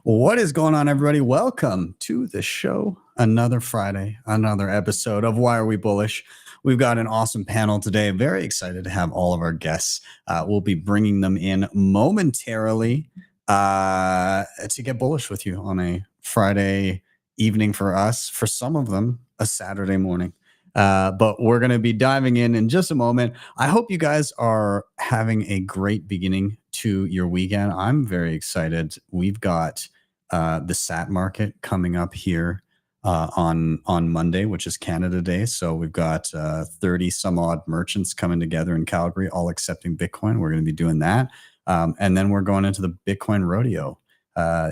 What is going on, everybody? Welcome to the show. Another Friday, another episode of Why Are We Bullish? We've got an awesome panel today. Very excited to have all of our guests. We'll be bringing them in momentarily to get bullish with you on a Friday evening for us. For some of them, a Saturday morning. But we're going to be diving in just a moment. I hope you guys are having a great beginning to your weekend. I'm very excited. We've got the SAT market coming up here on Monday, which is Canada Day. So we've got 30 some odd merchants coming together in Calgary, all accepting Bitcoin. We're going to be doing that. And then we're going into the Bitcoin rodeo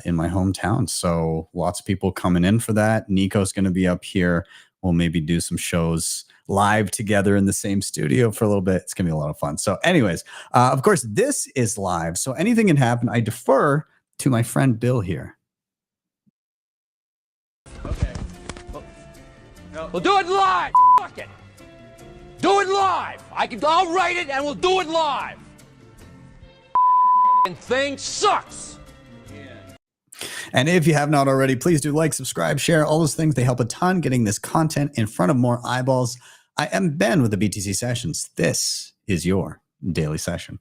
in my hometown. So lots of people coming in for that. Nico's going to be up here. We'll maybe do some shows live together in the same studio for a little bit. It's going to be a lot of fun. So anyways, of course, this is live. So anything can happen. I defer to my friend Bill here. Okay. We'll do it live. Fuck it. Do it live. I'll write it and we'll do it live. Thing sucks. And if you have not already, please do like, subscribe, share, all those things. They help a ton getting this content in front of more eyeballs. I am Ben with the BTC Sessions. This is your daily session.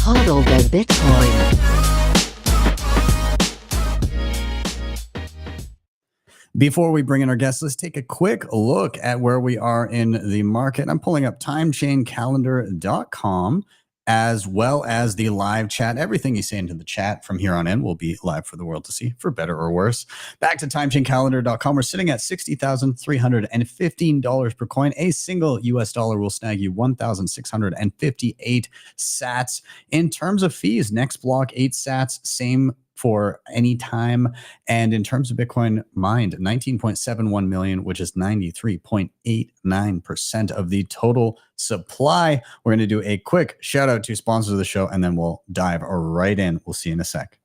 HODL the Bitcoin. Before we bring in our guests, let's take a quick look at where we are in the market. I'm pulling up timechaincalendar.com as well as the live chat. Everything you say into the chat from here on in will be live for the world to see, for better or worse. Back to timechaincalendar.com. We're sitting at $60,315 per coin. A single US dollar will snag you 1,658 sats. In terms of fees, next block, 8 sats, same for any time. And in terms of Bitcoin mined, 19.71 million, which is 93.89% of the total supply. We're going to do a quick shout out to sponsors of the show, and then we'll dive right in. We'll see you in a sec.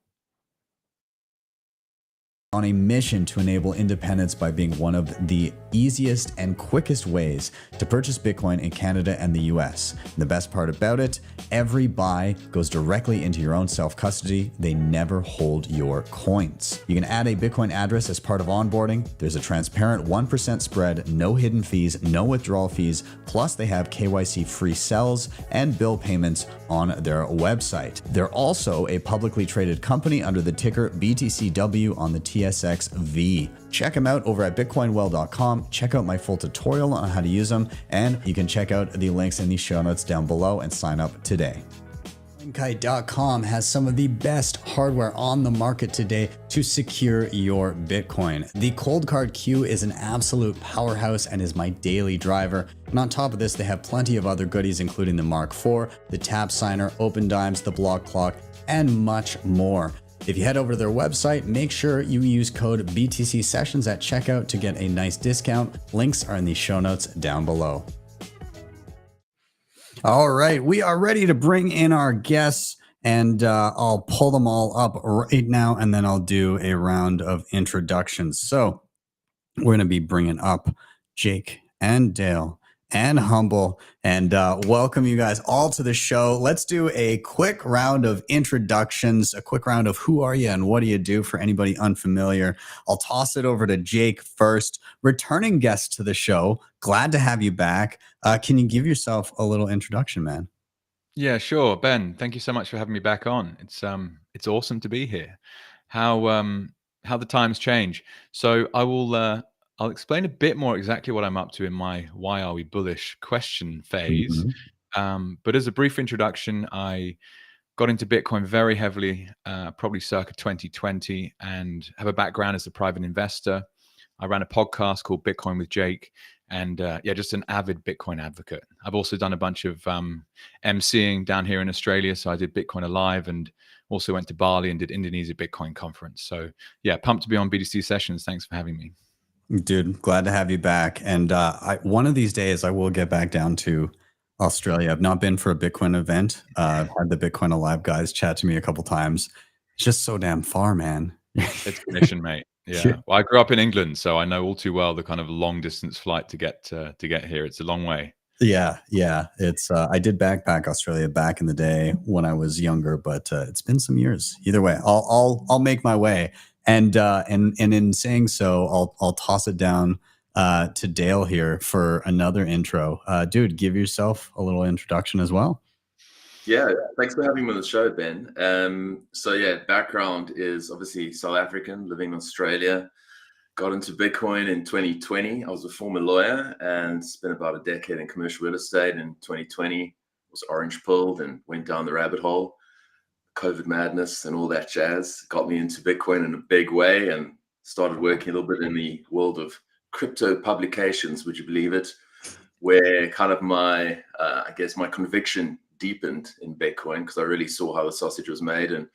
On a mission to enable independence by being one of the easiest and quickest ways to purchase Bitcoin in Canada and the US. The best part about it, every buy goes directly into your own self-custody. They never hold your coins. You can add a Bitcoin address as part of onboarding. There's a transparent 1% spread, no hidden fees, no withdrawal fees. Plus they have KYC free sells and bill payments on their website. They're also a publicly traded company under the ticker BTCW on the TSXV. Check them out over at bitcoinwell.com. Check out my full tutorial on how to use them, and you can check out the links in the show notes down below and sign up today. Kite.com has some of the best hardware on the market today to secure your Bitcoin. The Cold Card Q is an absolute powerhouse and is my daily driver. And on top of this, they have plenty of other goodies, including the Mark IV, the Tap Signer, Open Dimes, the Block Clock, and much more. If you head over to their website, make sure you use code BTC Sessions at checkout to get a nice discount. Links are in the show notes down below. All right, we are ready to bring in our guests, and I'll pull them all up right now, and then I'll do a round of introductions. So we're going to be bringing up Jake and Dale and Humble, and welcome you guys all to the show. Let's do a quick round of introductions, a quick round of who are you and what do you do for anybody unfamiliar. I'll toss it over to Jake first. Returning guest to the show, glad to have you back. Can you give yourself a little introduction, man? Yeah, sure. Ben, thank you so much for having me back on. It's awesome to be here. How the times change. So I'll explain a bit more exactly what I'm up to in my Why Are We Bullish question phase. But as a brief introduction, I got into Bitcoin very heavily, probably circa 2020, and have a background as a private investor. I ran a podcast called Bitcoin with Jake, and yeah, just an avid Bitcoin advocate. I've also done a bunch of emceeing down here in Australia. So I did Bitcoin Alive and also went to Bali and did Indonesia Bitcoin Conference. So yeah, pumped to be on BTC Sessions. Thanks for having me. Dude, glad to have you back. And one of these days I will get back down to Australia. I've not been for a Bitcoin event. I've had the Bitcoin Alive guys chat to me a couple times. It's just so damn far, man. It's mission, mate. Yeah. Well, I grew up in England, so I know all too well the kind of long distance flight to get here. It's a long way. Yeah, yeah. It's I did backpack Australia back in the day when I was younger, but it's been some years. Either way, I'll make my way. And in saying so, I'll toss it down to Dale here for another intro. Dude, give yourself a little introduction as well. Yeah, thanks for having me on the show, Ben. So yeah, background is obviously South African, living in Australia. Got into Bitcoin in 2020. I was a former lawyer and spent about a decade in commercial real estate. In 2020, was orange pilled and went down the rabbit hole. COVID madness and all that jazz got me into Bitcoin in a big way and started working a little bit in the world of crypto publications, would you believe it? Where kind of my, I guess my conviction deepened in Bitcoin because I really saw how the sausage was made. And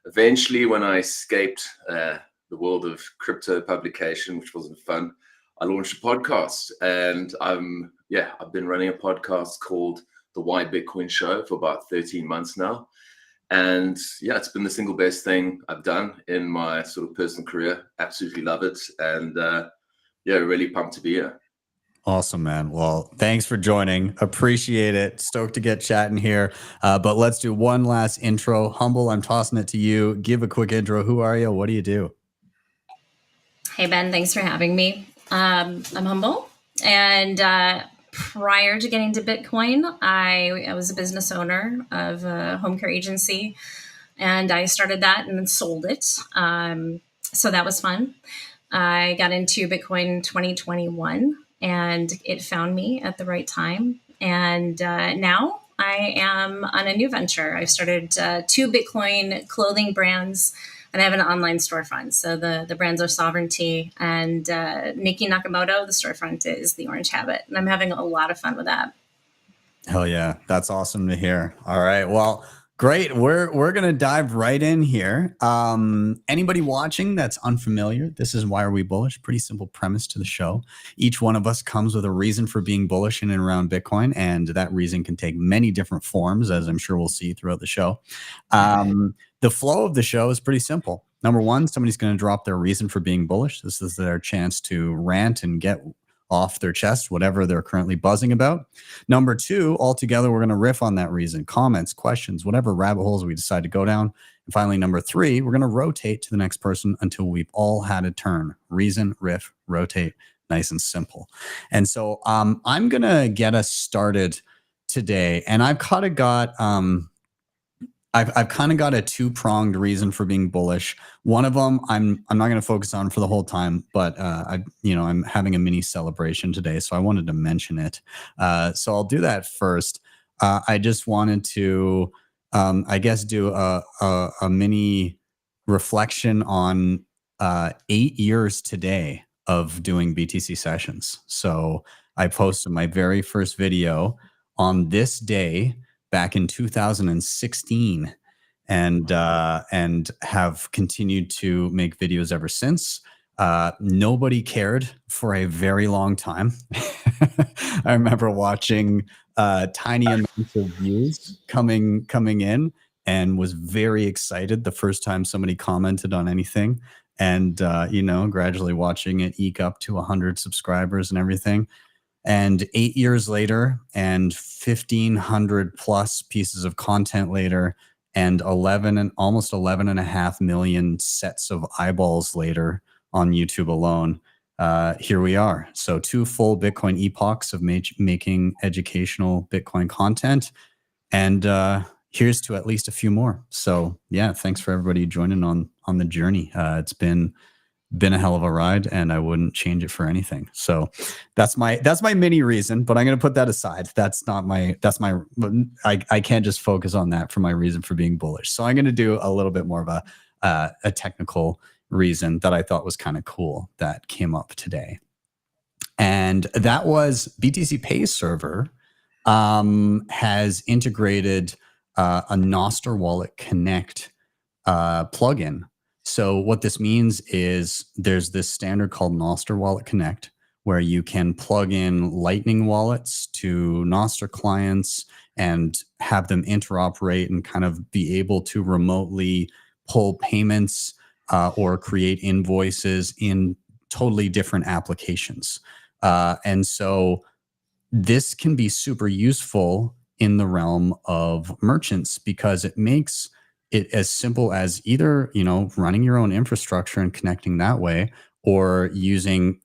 eventually when I escaped the world of crypto publication, which wasn't fun, I launched a podcast. And I've been running a podcast called The Why Bitcoin Show for about 13 months now. And yeah, it's been the single best thing I've done in my sort of personal career. Absolutely love it. And really pumped to be here. Awesome, man. Well, thanks for joining. Appreciate it. Stoked to get chatting here. But let's do one last intro. Humble, I'm tossing it to you. Give a quick intro. Who are you? What do you do? Hey, Ben. Thanks for having me. I'm Humble. And prior to getting to Bitcoin, I was a business owner of a home care agency. And I started that and then sold it. So that was fun. I got into Bitcoin in 2021. And it found me at the right time. And now I am on a new venture. I've started 2 Bitcoin clothing brands, and I have an online storefront. So the brands are Sovereignty and Nikki Nakamoto. The storefront is The Orange Habit. And I'm having a lot of fun with that. Hell yeah. That's awesome to hear. All right. Well, great. We're going to dive right in here. Anybody watching that's unfamiliar, this is Why Are We Bullish? Pretty simple premise to the show. Each one of us comes with a reason for being bullish in and around Bitcoin, and that reason can take many different forms, as I'm sure we'll see throughout the show. The flow of the show is pretty simple. Number one, somebody's going to drop their reason for being bullish. This is their chance to rant and get off their chest whatever they're currently buzzing about. Number two, all together, we're going to riff on that reason, comments, questions, whatever rabbit holes we decide to go down. And finally, number three, we're going to rotate to the next person until we've all had a turn. Reason, riff, rotate, nice and simple. And so I'm going to get us started today. And I've kind of got I've kind of got a 2-pronged reason for being bullish. One of them I'm not going to focus on for the whole time, but I'm having a mini celebration today, so I wanted to mention it. So I'll do that first. I just wanted to, I guess, do a mini reflection on 8 years today of doing BTC sessions. So I posted my very first video on this day back in 2016, and have continued to make videos ever since. Nobody cared for a very long time. I remember watching tiny amounts of views coming in, and was very excited the first time somebody commented on anything, and gradually watching it eke up to 100 subscribers and everything. And 8 years later, and 1,500 plus pieces of content later, and almost 11.5 million sets of eyeballs later on YouTube alone, here we are. So 2 full Bitcoin epochs of making educational Bitcoin content, and here's to at least a few more. So yeah, thanks for everybody joining on the journey. It's been a hell of a ride, and I wouldn't change it for anything. So that's my mini reason, but I'm going to put that aside. I can't just focus on that for my reason for being bullish. So I'm going to do a little bit more of a technical reason that I thought was kind of cool that came up today. And that was BTC Pay Server has integrated a Nostr Wallet Connect plugin. So what this means is there's this standard called Nostr Wallet Connect, where you can plug in Lightning wallets to Nostr clients and have them interoperate and kind of be able to remotely pull payments or create invoices in totally different applications. And so this can be super useful in the realm of merchants because it makes it as simple as either, running your own infrastructure and connecting that way, or using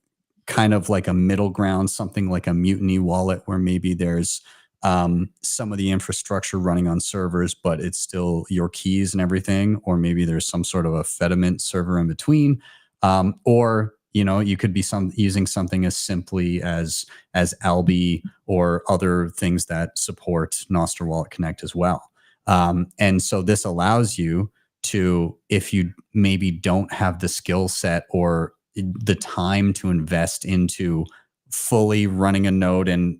kind of like a middle ground, something like a Mutiny wallet, where maybe there's some of the infrastructure running on servers, but it's still your keys and everything, or maybe there's some sort of a Fediment server in between, or you could be using something as simply as Albi or other things that support Nostr Wallet Connect as well. And so this allows you to, if you maybe don't have the skill set or the time to invest into fully running a node and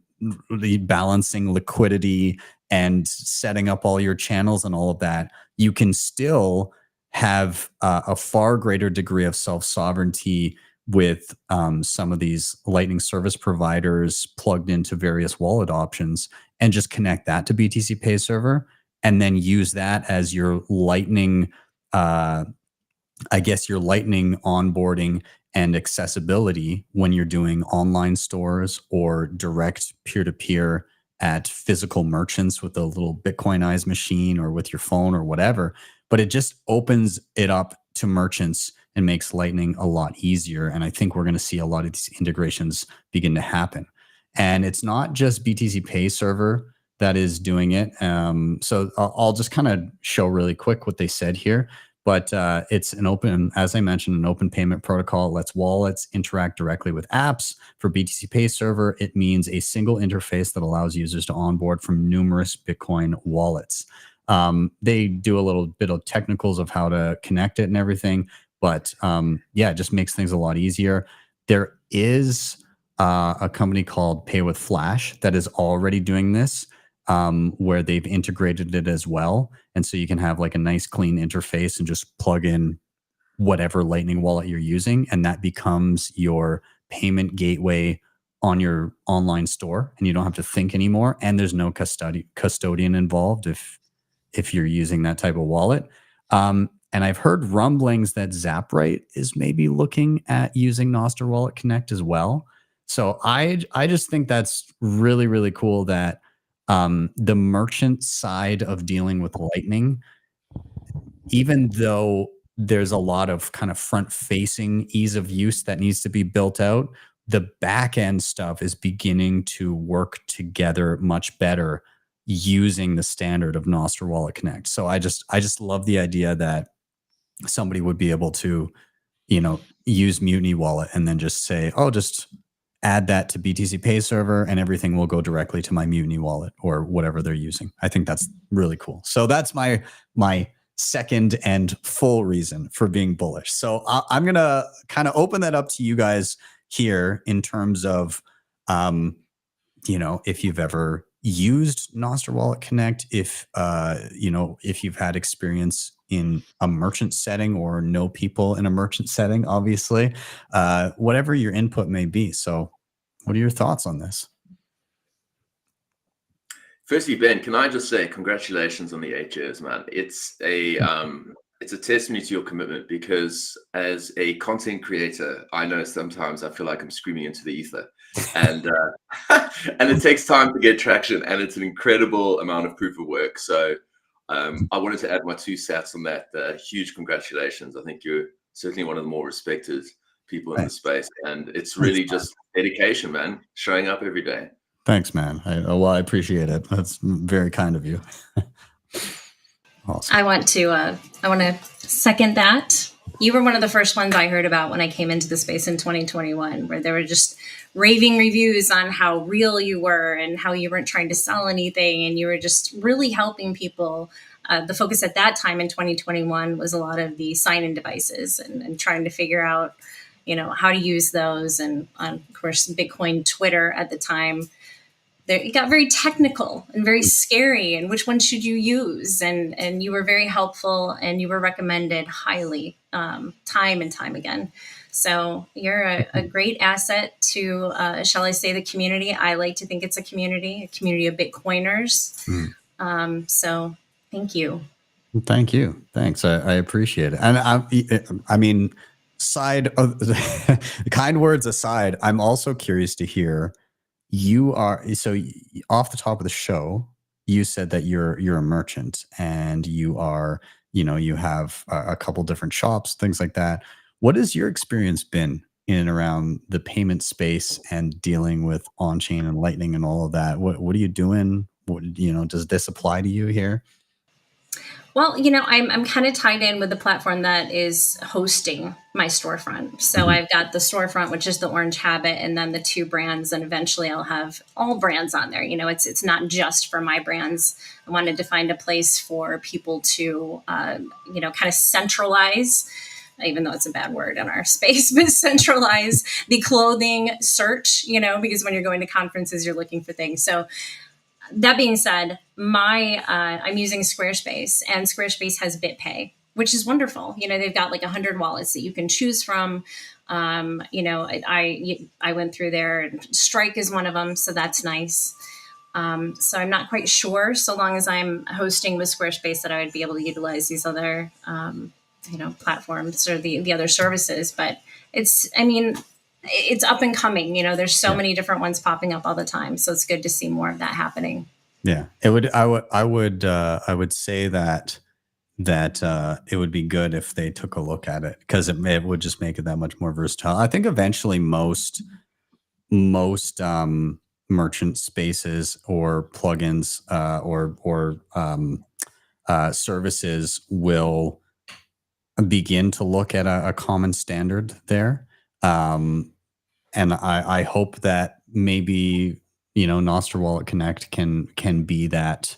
balancing liquidity and setting up all your channels and all of that, you can still have a far greater degree of self-sovereignty with some of these Lightning service providers plugged into various wallet options, and just connect that to BTC Pay Server, and then use that as your Lightning, your Lightning onboarding and accessibility when you're doing online stores or direct peer-to-peer at physical merchants with a little Bitcoinized machine or with your phone or whatever. But it just opens it up to merchants and makes Lightning a lot easier. And I think we're going to see a lot of these integrations begin to happen. And it's not just BTC Pay Server that is doing it. So I'll just kind of show really quick what they said here. But it's an open, as I mentioned, an open payment protocol. It lets wallets interact directly with apps. For BTC Pay Server, it means a single interface that allows users to onboard from numerous Bitcoin wallets. They do a little bit of technicals of how to connect it and everything. But it just makes things a lot easier. There is a company called Pay with Flash that is already doing this, where they've integrated it as well. And so you can have like a nice clean interface and just plug in whatever Lightning wallet you're using, and that becomes your payment gateway on your online store, and you don't have to think anymore. And there's no custodian involved if you're using that type of wallet. And I've heard rumblings that Zaprite is maybe looking at using Nostr Wallet Connect as well. So I just think that's really, really cool that the merchant side of dealing with Lightning, even though there's a lot of kind of front-facing ease of use that needs to be built out, the back-end stuff is beginning to work together much better using the standard of Nostr Wallet Connect. So I just love the idea that somebody would be able to, use Mutiny Wallet and then just say, oh, just add that to BTC Pay Server and everything will go directly to my Mutiny Wallet or whatever they're using. I think that's really cool. So that's my second and full reason for being bullish. So I'm going to kind of open that up to you guys here in terms of, if you've ever used Nostr Wallet Connect, if you've had experience in a merchant setting or know people in a merchant setting, obviously, whatever your input may be. So what are your thoughts on this? Firstly, Ben, can I just say congratulations on the 8 years, man. It's a testimony to your commitment, because as a content creator, I know sometimes I feel like I'm screaming into the ether, and and it takes time to get traction, and it's an incredible amount of proof of work. So I wanted to add my 2 cents on that. Huge congratulations. I think you're certainly one of the more respected people in the space, and it's really just dedication, man, showing up every day. Thanks, man. I appreciate it. That's very kind of you. Awesome. I want to second that. You were one of the first ones I heard about when I came into the space in 2021, where there were just raving reviews on how real you were and how you weren't trying to sell anything, and you were just really helping people. The focus at that time in 2021 was a lot of the sign-in devices and trying to figure out, how to use those. And of course, Bitcoin Twitter at the time, it got very technical and very scary, and which one should you use? And you were very helpful, and you were recommended highly, time and time again. So you're a great asset to, shall I say, the community. I like to think it's a community of Bitcoiners. So thank you. Thank you. Thanks. I appreciate it. And I mean, side of kind words aside, I'm also curious to hear off the top of the show, you said that you're a merchant and you are, you have a couple different shops, things like that. What has your experience been in and around the payment space and dealing with on-chain and Lightning and all of that? What are you doing? Does this apply to you here? Well, I'm kind of tied in with the platform that is hosting my storefront. So I've got the storefront, which is the Orange Habit, and then the 2 brands, and eventually I'll have all brands on there. It's not just for my brands. I wanted to find a place for people to, kind of centralize, even though it's a bad word in our space, but centralize the clothing search, because when you're going to conferences, you're looking for things. So that being said, I'm using Squarespace, and Squarespace has BitPay, which is wonderful. They've got like 100 wallets that you can choose from. I went through there, and Strike is one of them, so that's nice. So I'm not quite sure, so long as I'm hosting with Squarespace, that I would be able to utilize these other, platforms or the other services. But it's up and coming. There's so many different ones popping up all the time. So it's good to see more of that happening. Yeah, I would say that it would be good if they took a look at it, because it would just make it that much more versatile. I think eventually most merchant spaces or plugins or services will begin to look at a common standard there. And I hope that maybe, Nostr Wallet Connect can be that.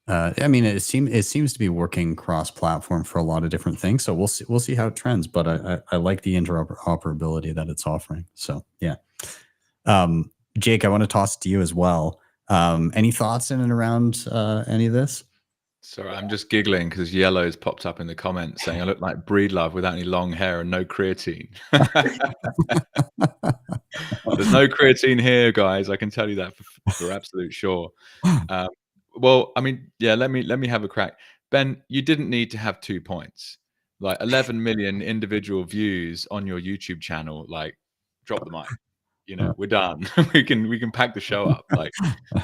It seems to be working cross-platform for a lot of different things. So we'll see how it trends. But I like the interoperability that it's offering. So yeah. Jake, I want to toss it to you as well. Any thoughts in and around any of this? Sorry, I'm just giggling because Yellow's popped up in the comments saying I look like Breedlove without any long hair and no creatine. There's no creatine here, guys. I can tell you that for absolute sure. Well, let me have a crack. Ben, you didn't need to have 2 points. Like 11 million individual views on your YouTube channel. Like, drop the mic. We're done. we can pack the show up. Like,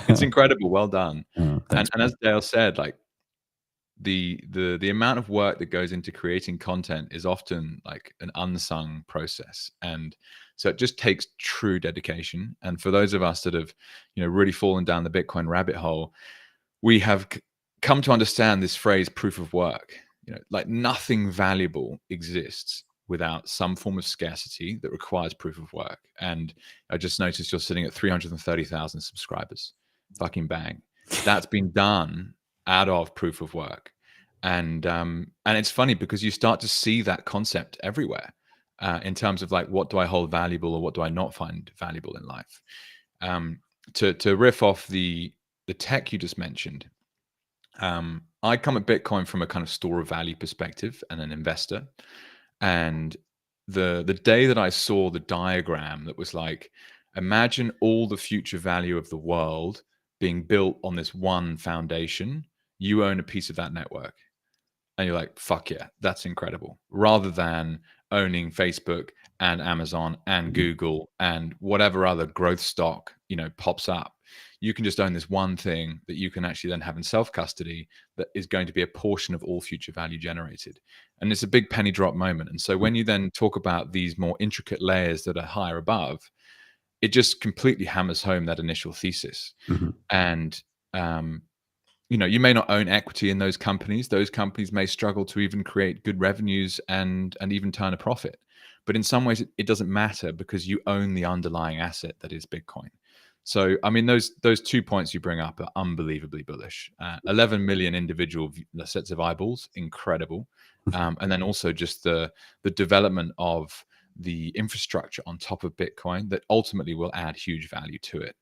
it's incredible. Well done. And as Dale said, like, the amount of work that goes into creating content is often like an unsung process, and so it just takes true dedication. And for those of us that have really fallen down the Bitcoin rabbit hole, we have come to understand this phrase proof of work. Like nothing valuable exists without some form of scarcity that requires proof of work. And I just noticed you're sitting at 330,000 subscribers. Fucking bang. That's been done out of proof of work. And it's funny because you start to see that concept everywhere in terms of like, what do I hold valuable or what do I not find valuable in life? To riff off the tech you just mentioned, I come at Bitcoin from a kind of store of value perspective and an investor. And the day that I saw the diagram that was like, imagine all the future value of the world being built on this one foundation, you own a piece of that network. And you're like, fuck yeah, that's incredible. Rather than owning Facebook and Amazon and Google and whatever other growth stock, pops up. You can just own this one thing that you can actually then have in self-custody that is going to be a portion of all future value generated. And it's a big penny drop moment. And so when you then talk about these more intricate layers that are higher above, it just completely hammers home that initial thesis. And you may not own equity in those companies. Those companies may struggle to even create good revenues and even turn a profit. But in some ways, it doesn't matter because you own the underlying asset that is Bitcoin. So, those 2 points you bring up are unbelievably bullish. 11 million individual sets of eyeballs, incredible. And then also just the development of the infrastructure on top of Bitcoin that ultimately will add huge value to it,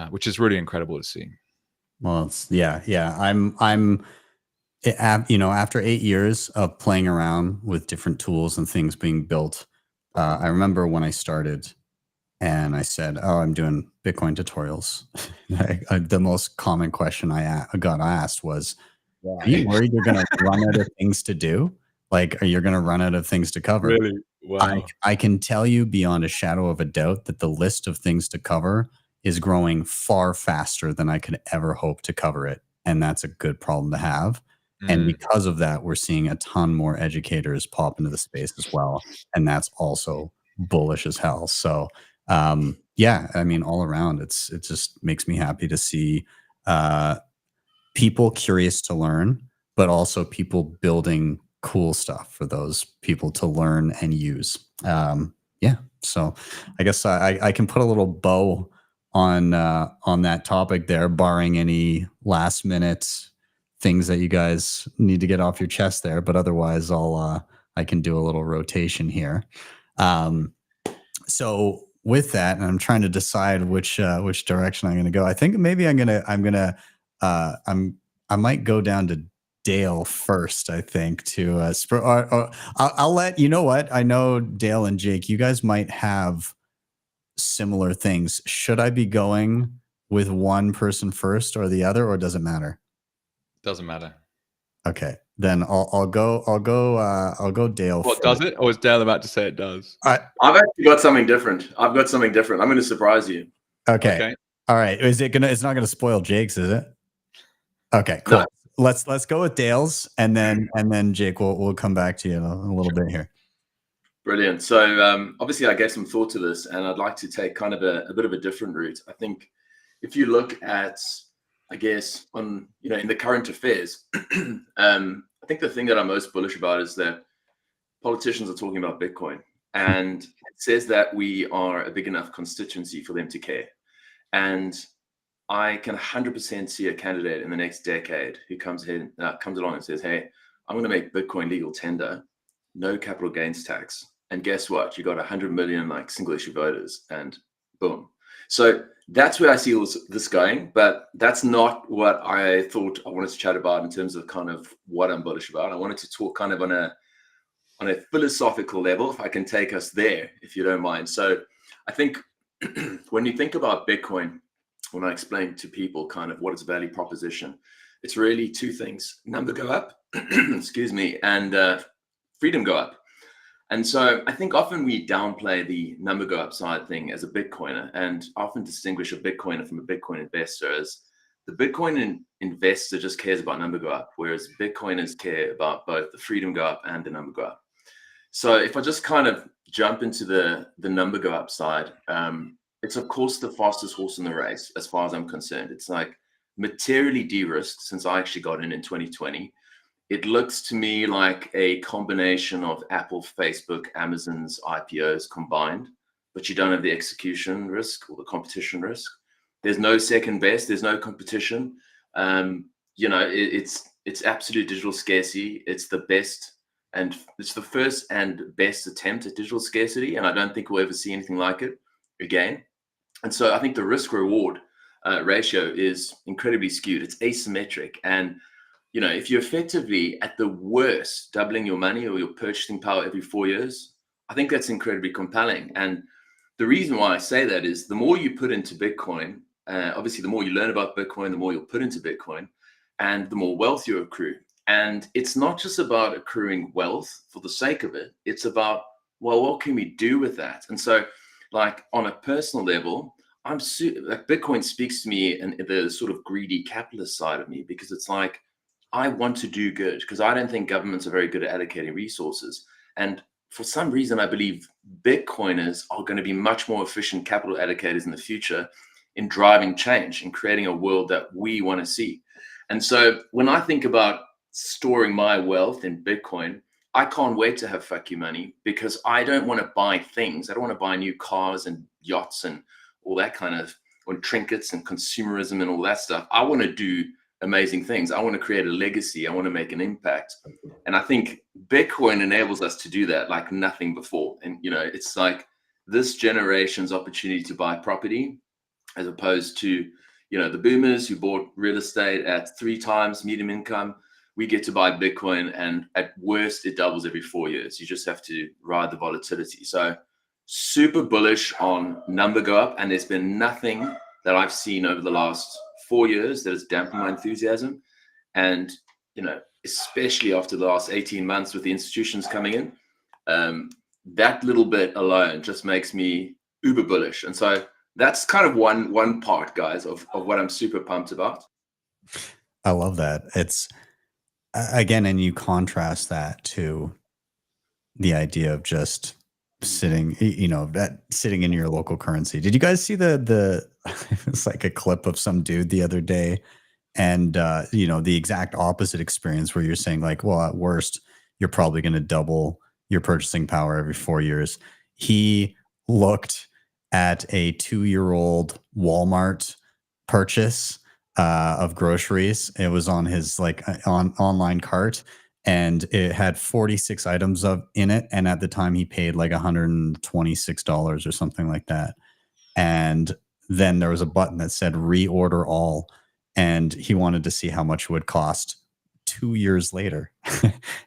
which is really incredible to see. Well, I'm after 8 years of playing around with different tools and things being built, I remember when I started and I said, oh, I'm doing Bitcoin tutorials. The most common question I got asked was, Are you worried you're going to run out of things to do? Like, are you going to run out of things to cover? Really? Wow. I can tell you beyond a shadow of a doubt that the list of things to cover is growing far faster than I could ever hope to cover it. And that's a good problem to have. And because of that, we're seeing a ton more educators pop into the space as well. And that's also bullish as hell. So, yeah, I mean, all around, it just makes me happy to see people curious to learn, but also people building cool stuff for those people to learn and use. Yeah, so I guess I can put a little bow on that topic there, barring any last minute things that you guys need to get off your chest there. But otherwise, I can do a little rotation here. So with that, and I'm trying to decide which direction I'm going to go. I think maybe I might go down to Dale first. I think to I'll let you know what I know. Dale and Jake, you guys might have similar things. Should I be going with one person first or the other, or does it matter? Doesn't matter. Okay, then I'll go Dale. What first. does it? Or is Dale about to say it does? I've actually got something different. I'm going to surprise you. Okay. All right. It's not gonna spoil Jake's, is it? Okay, cool. No. Let's go with Dale's, and then Jake, we'll come back to you in a little bit here. Brilliant. So obviously I gave some thought to this, and I'd like to take kind of a bit of a different route. I think if you look at, I guess, on in the current affairs, I think the thing that I'm most bullish about is that politicians are talking about Bitcoin, and it says that we are a big enough constituency for them to care. And I can 100% see a candidate in the next decade who comes along and says, "Hey, I'm going to make Bitcoin legal tender, no capital gains tax." And guess what? You got 100 million single issue voters, and boom. So that's where I see this going. But that's not what I thought I wanted to chat about in terms of kind of what I'm bullish about. I wanted to talk kind of on a philosophical level, if I can take us there, if you don't mind. So I think when you think about Bitcoin, when I explain to people kind of what its value proposition, it's really two things: number go up, excuse me, and freedom go up. And so I think often we downplay the number go up side thing as a Bitcoiner, and often distinguish a Bitcoiner from a Bitcoin investor as the Bitcoin investor just cares about number go up, whereas Bitcoiners care about both the freedom go up and the number go up. So if I just kind of jump into the number go up side, it's of course the fastest horse in the race as far as I'm concerned. It's like materially de-risked since I actually got in 2020. It looks to me like a combination of Apple, Facebook, Amazon's IPOs combined, but you don't have the execution risk or the competition risk. There's no second best. There's no competition. It's absolute digital scarcity. It's the best, and it's the first and best attempt at digital scarcity. And I don't think we'll ever see anything like it again. And so I think the risk reward ratio is incredibly skewed. It's asymmetric. And if you're effectively at the worst doubling your money or your purchasing power every 4 years, I think that's incredibly compelling. And the reason why I say that is the more you put into Bitcoin, obviously the more you learn about Bitcoin, the more you'll put into Bitcoin, and the more wealth you accrue. And it's not just about accruing wealth for the sake of it. It's about, well, what can we do with that? And so on a personal level, Bitcoin speaks to me and the sort of greedy capitalist side of me, because it's like, I want to do good, because I don't think governments are very good at allocating resources. And for some reason, I believe Bitcoiners are going to be much more efficient capital allocators in the future in driving change and creating a world that we want to see. And so when I think about storing my wealth in Bitcoin, I can't wait to have fuck you money, because I don't want to buy things. I don't want to buy new cars and yachts and all that kind of, or trinkets and consumerism and all that stuff. I want to do amazing things. I want to create a legacy. I want to make an impact. And I think Bitcoin enables us to do that like nothing before. And, it's like this generation's opportunity to buy property, as opposed to, the boomers who bought real estate at 3 times median income. We get to buy Bitcoin, and at worst, it doubles every 4 years. You just have to ride the volatility. So super bullish on number go up. And there's been nothing that I've seen over the last 4 years that has dampened my enthusiasm. And especially after the last 18 months with the institutions coming in, that little bit alone just makes me uber bullish. And so that's kind of one part, guys, of what I'm super pumped about. I love that. It's again, and you contrast that to the idea of just sitting, sitting in your local currency. Did you guys see the it's like a clip of some dude the other day, and the exact opposite experience where you're saying like, well, at worst, you're probably going to double your purchasing power every 4 years. He looked at a 2-year-old Walmart purchase of groceries. It was on his online cart, and it had 46 items in it. And at the time, he paid like $126 or something like that. And then there was a button that said reorder all, and he wanted to see how much it would cost 2 years later.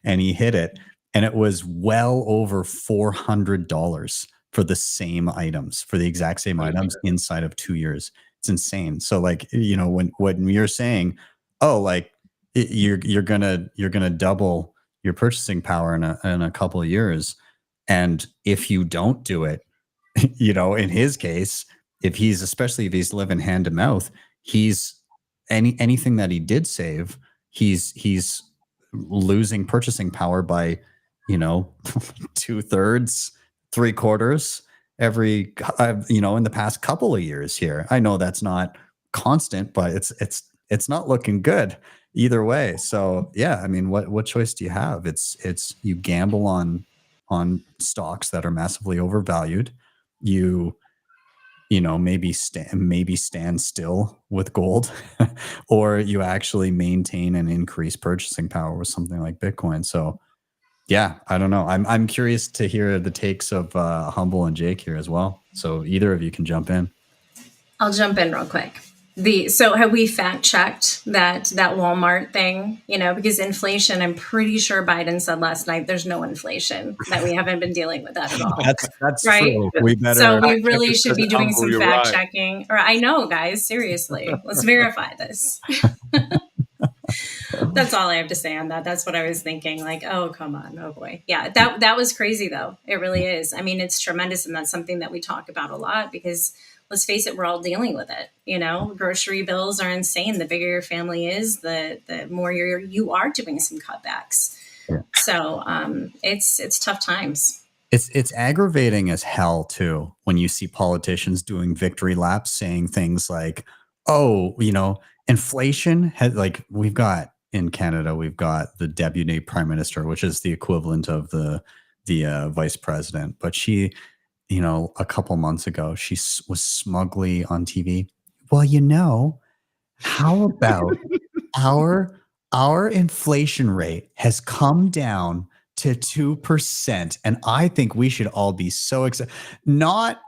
And he hit it, and it was well over $400 for the same items, for the exact same items inside of 2 years. It's insane. So like, when you're saying, oh, like you're gonna double your purchasing power in a couple of years, and if you don't do it, in his case, especially if he's living hand to mouth, he's anything that he did save, he's losing purchasing power by 2/3, 3/4 every in the past couple of years here. I know that's not constant, but it's not looking good either way. So yeah, I mean, what choice do you have? It's you gamble on stocks that are massively overvalued. Maybe stand still with gold, or you actually maintain and increase purchasing power with something like Bitcoin. So yeah, I don't know. I'm curious to hear the takes of Humble and Jake here as well. So either of you can jump in. I'll jump in real quick. So have we fact checked that Walmart thing? Because inflation, I'm pretty sure Biden said last night, there's no inflation, that we haven't been dealing with that at all. That's right. True. So we really should be doing some fact checking. Or I know, guys, seriously, let's verify this. That's all I have to say on that. That's what I was thinking. Like, oh, come on. Oh boy. Yeah. That was crazy though. It really is. I mean, it's tremendous. And that's something that we talk about a lot, because let's face it, we're all dealing with it. Grocery bills are insane. The bigger your family is, the more you are doing some cutbacks. Yeah. So it's tough times. It's aggravating as hell too when you see politicians doing victory laps, saying things like, "Oh, inflation has we've got in Canada, we've got the deputy prime minister, which is the equivalent of the vice president, but she." A couple months ago, she was smugly on TV. Well, how about our inflation rate has come down to 2%, and I think we should all be so excited. Not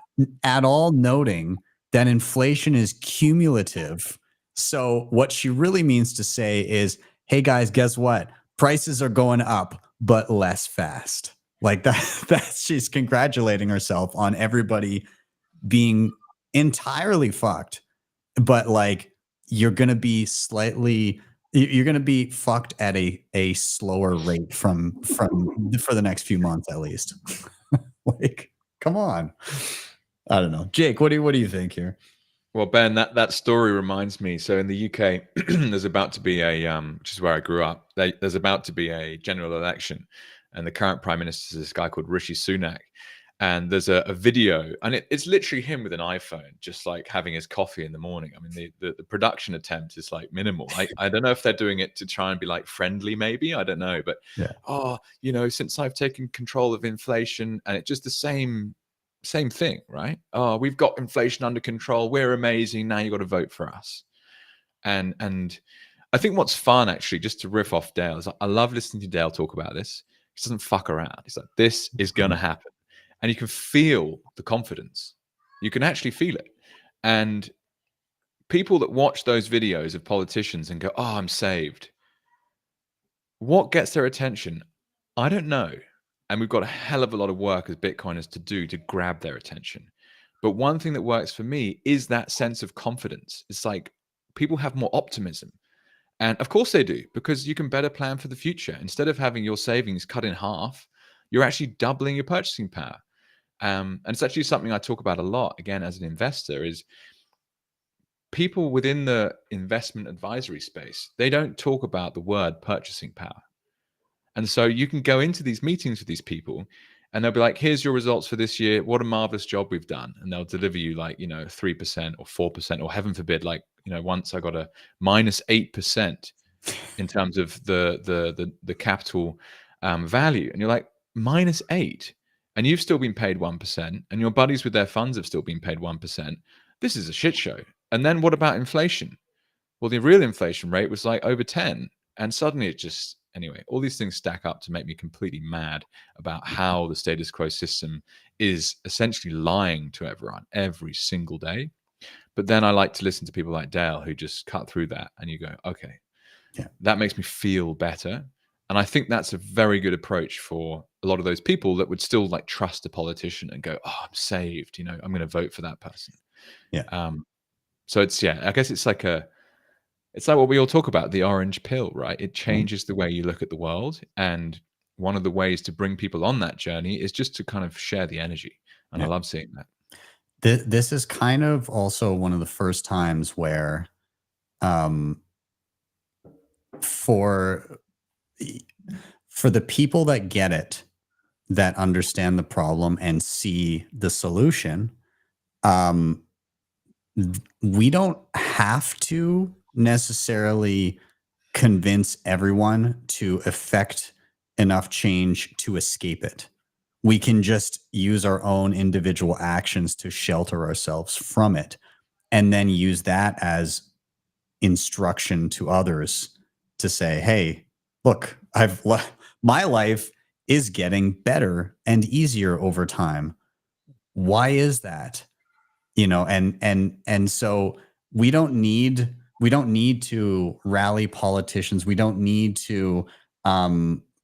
at all noting that inflation is cumulative. So what she really means to say is, hey guys, guess what? Prices are going up, but less fast. Like that she's congratulating herself on everybody being entirely fucked, but like you're gonna be fucked at a slower rate from for the next few months at least. Like, come on. I don't know. Jake, what do you think here? Well, Ben, that story reminds me. So in the UK, there's about to be which is where I grew up. There's about to be a general election. And the current prime minister is this guy called Rishi Sunak. And there's a video, and it's literally him with an iPhone, just like having his coffee in the morning. I mean, the production attempt is like minimal. I don't know if they're doing it to try and be like friendly, maybe. I don't know. But, since I've taken control of inflation, and it's just the same thing, right? Oh, we've got inflation under control. We're amazing. Now you've got to vote for us. And I think what's fun, actually, just to riff off Dale, is I love listening to Dale talk about this. He doesn't fuck around. He's like, this is going to happen. And you can feel the confidence. You can actually feel it. And people that watch those videos of politicians and go, oh, I'm saved. What gets their attention? I don't know. And we've got a hell of a lot of work as Bitcoiners to do to grab their attention. But one thing that works for me is that sense of confidence. It's like people have more optimism. And of course they do, because you can better plan for the future. Instead of having your savings cut in half, you're actually doubling your purchasing power. And it's actually something I talk about a lot, again, as an investor, is people within the investment advisory space, they don't talk about the word purchasing power. And so you can go into these meetings with these people and they'll be like, here's your results for this year. What a marvelous job we've done. And they'll deliver you like, 3% or 4%, or heaven forbid, like, once I got a -8% in terms of the capital value. And you're like, -8, and you've still been paid 1%, and your buddies with their funds have still been paid 1%. This is a shit show. And then what about inflation? Well, the real inflation rate was like over 10. And suddenly it just, anyway, all these things stack up to make me completely mad about how the status quo system is essentially lying to everyone every single day. But then I like to listen to people like Dale who just cut through that, and you go, okay, that makes me feel better. And I think that's a very good approach for a lot of those people that would still like trust a politician and go, oh, I'm saved, I'm going to vote for that person. Yeah. So it's, I guess it's like what we all talk about, the orange pill, right? It changes the way you look at the world. And one of the ways to bring people on that journey is just to kind of share the energy. And I love seeing that. This is kind of also one of the first times where for the people that get it, that understand the problem and see the solution, we don't have to necessarily convince everyone to effect enough change to escape it. We can just use our own individual actions to shelter ourselves from it, and then use that as instruction to others to say, hey, look, my life is getting better and easier over time. Why is that? And so we don't need to rally politicians. We don't need to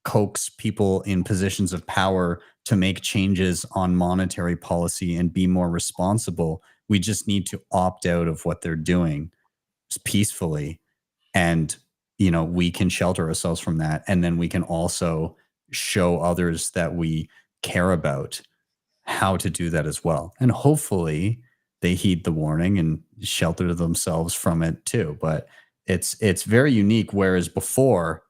coax people in positions of power to make changes on monetary policy and be more responsible. We just need to opt out of what they're doing peacefully, and we can shelter ourselves from that, and then we can also show others that we care about how to do that as well, and hopefully they heed the warning and shelter themselves from it too. But it's very unique, whereas before,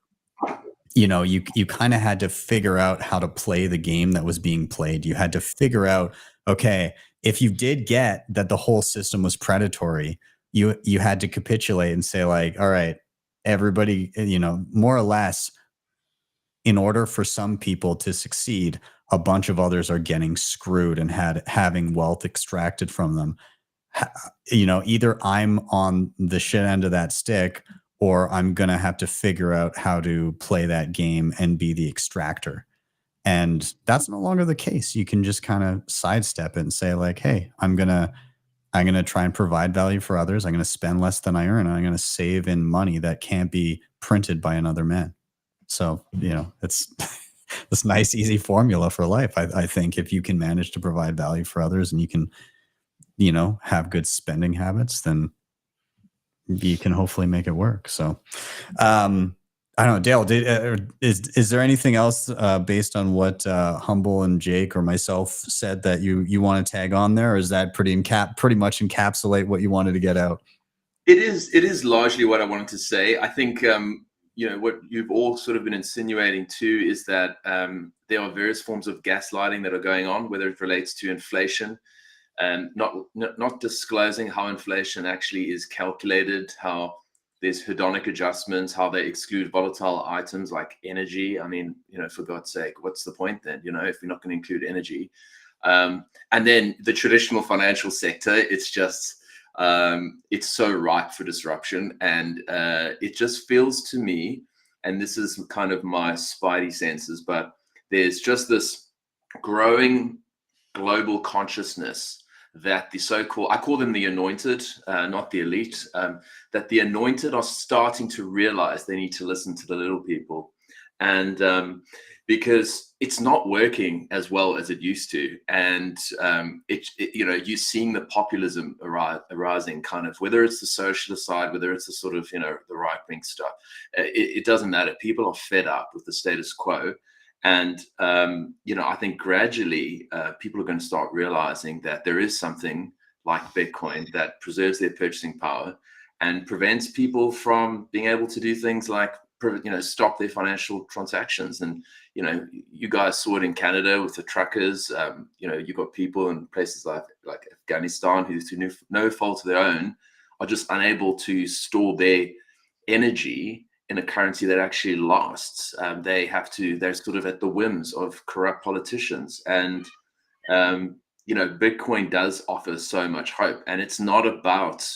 you kind of had to figure out how to play the game that was being played. You had to figure out, okay, if you did get that the whole system was predatory, you had to capitulate and say, like, all right, everybody, more or less, in order for some people to succeed, a bunch of others are getting screwed and having wealth extracted from them. Either I'm on the shit end of that stick, or I'm going to have to figure out how to play that game and be the extractor. And that's no longer the case. You can just kind of sidestep it and say, like, hey, I'm going to try and provide value for others. I'm going to spend less than I earn, and I'm going to save in money that can't be printed by another man. So, it's this nice, easy formula for life. I think if you can manage to provide value for others, and you can, have good spending habits, then you can hopefully make it work. So, I don't know, Dale, is there anything else based on what Humble and Jake or myself said that you want to tag on there, or is that pretty much encapsulate what you wanted to get out? It is largely what I wanted to say. I think what you've all sort of been insinuating too is that there are various forms of gaslighting that are going on, whether it relates to inflation, not disclosing how inflation actually is calculated, how there's hedonic adjustments, how they exclude volatile items like energy. I mean, for God's sake, what's the point then, if you're not going to include energy? And then the traditional financial sector, it's just, it's so ripe for disruption. And it just feels to me, and this is kind of my spidey senses, but there's just this growing global consciousness that the so-called, I call them the anointed, not the elite, that the anointed are starting to realize they need to listen to the little people. And because it's not working as well as it used to, and you know, you're seeing the populism arising, kind of, whether it's the socialist side, whether it's the sort of, you know, the right wing stuff. It doesn't matter. People are fed up with the status quo. And, you know, I think gradually people are going to start realizing that there is something like Bitcoin that preserves their purchasing power and prevents people from being able to do things like, you know, stop their financial transactions. And, you know, you guys saw it in Canada with the truckers. You know, you've got people in places like Afghanistan who, through no fault of their own, are just unable to store their energy in a currency that actually lasts. They're sort of at the whims of corrupt politicians. And, you know, Bitcoin does offer so much hope. And it's not about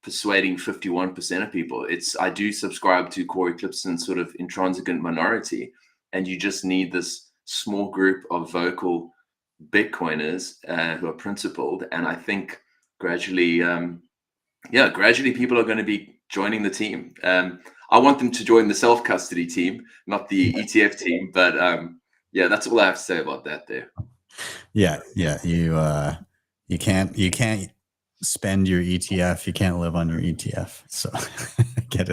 persuading 51% of people. I do subscribe to Corey Clipson's sort of intransigent minority. And you just need this small group of vocal Bitcoiners who are principled. And I think gradually, gradually people are going to be joining the team. I want them to join the self-custody team, not the ETF team. But yeah, that's all I have to say about that there. Yeah. You can't spend your ETF. You can't live on your ETF. So get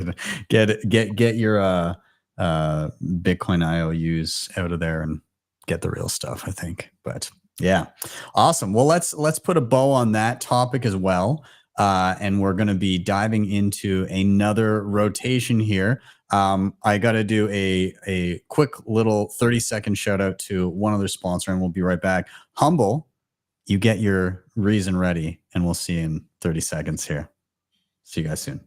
your Bitcoin IOUs out of there and get the real stuff, I think. But yeah, awesome. Well, let's put a bow on that topic as well. And we're going to be diving into another rotation here. I got to do a quick little 30-second shout out to one other sponsor, and we'll be right back. Humble, you get your reason ready, and we'll see you in 30 seconds here. See you guys soon.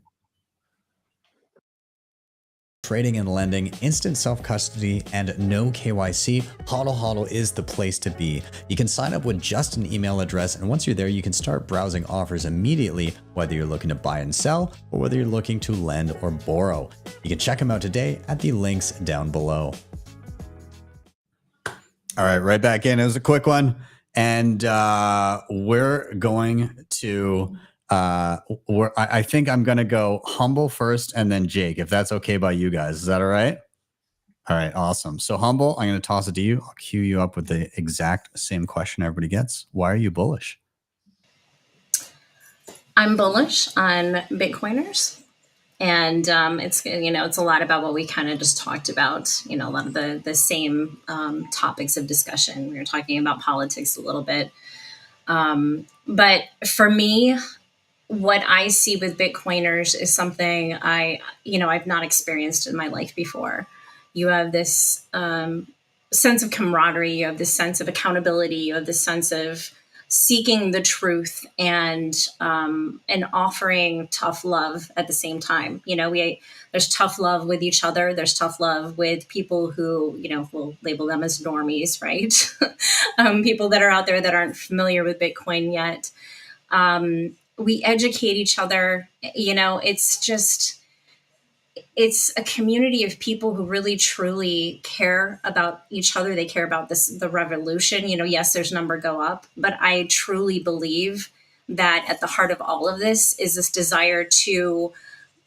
Trading and lending, instant self-custody, and no KYC, HODLHODL is the place to be. You can sign up with just an email address, and once you're there, you can start browsing offers immediately, whether you're looking to buy and sell, or whether you're looking to lend or borrow. You can check them out today at the links down below. All right, right back in. It was a quick one, and we're going to... I think I'm going to go Humble first and then Jake, if that's okay by you guys. Is that all right? All right, awesome. So Humble, I'm going to toss it to you. I'll cue you up with the exact same question everybody gets. Why are you bullish? I'm bullish on Bitcoiners. And it's, you know, it's a lot about what we kind of just talked about, you know, a lot of the same topics of discussion. We were talking about politics a little bit. But for me, what I see with Bitcoiners is something I've not experienced in my life before. You have this sense of camaraderie, you have this sense of accountability, you have this sense of seeking the truth and offering tough love at the same time. You know, there's tough love with each other. There's tough love with people who, you know, we'll label them as normies, right? People that are out there that aren't familiar with Bitcoin yet. We educate each other. You know, it's a community of people who really truly care about each other. They care about the revolution. You know, yes, there's number go up, but I truly believe that at the heart of all of this is this desire to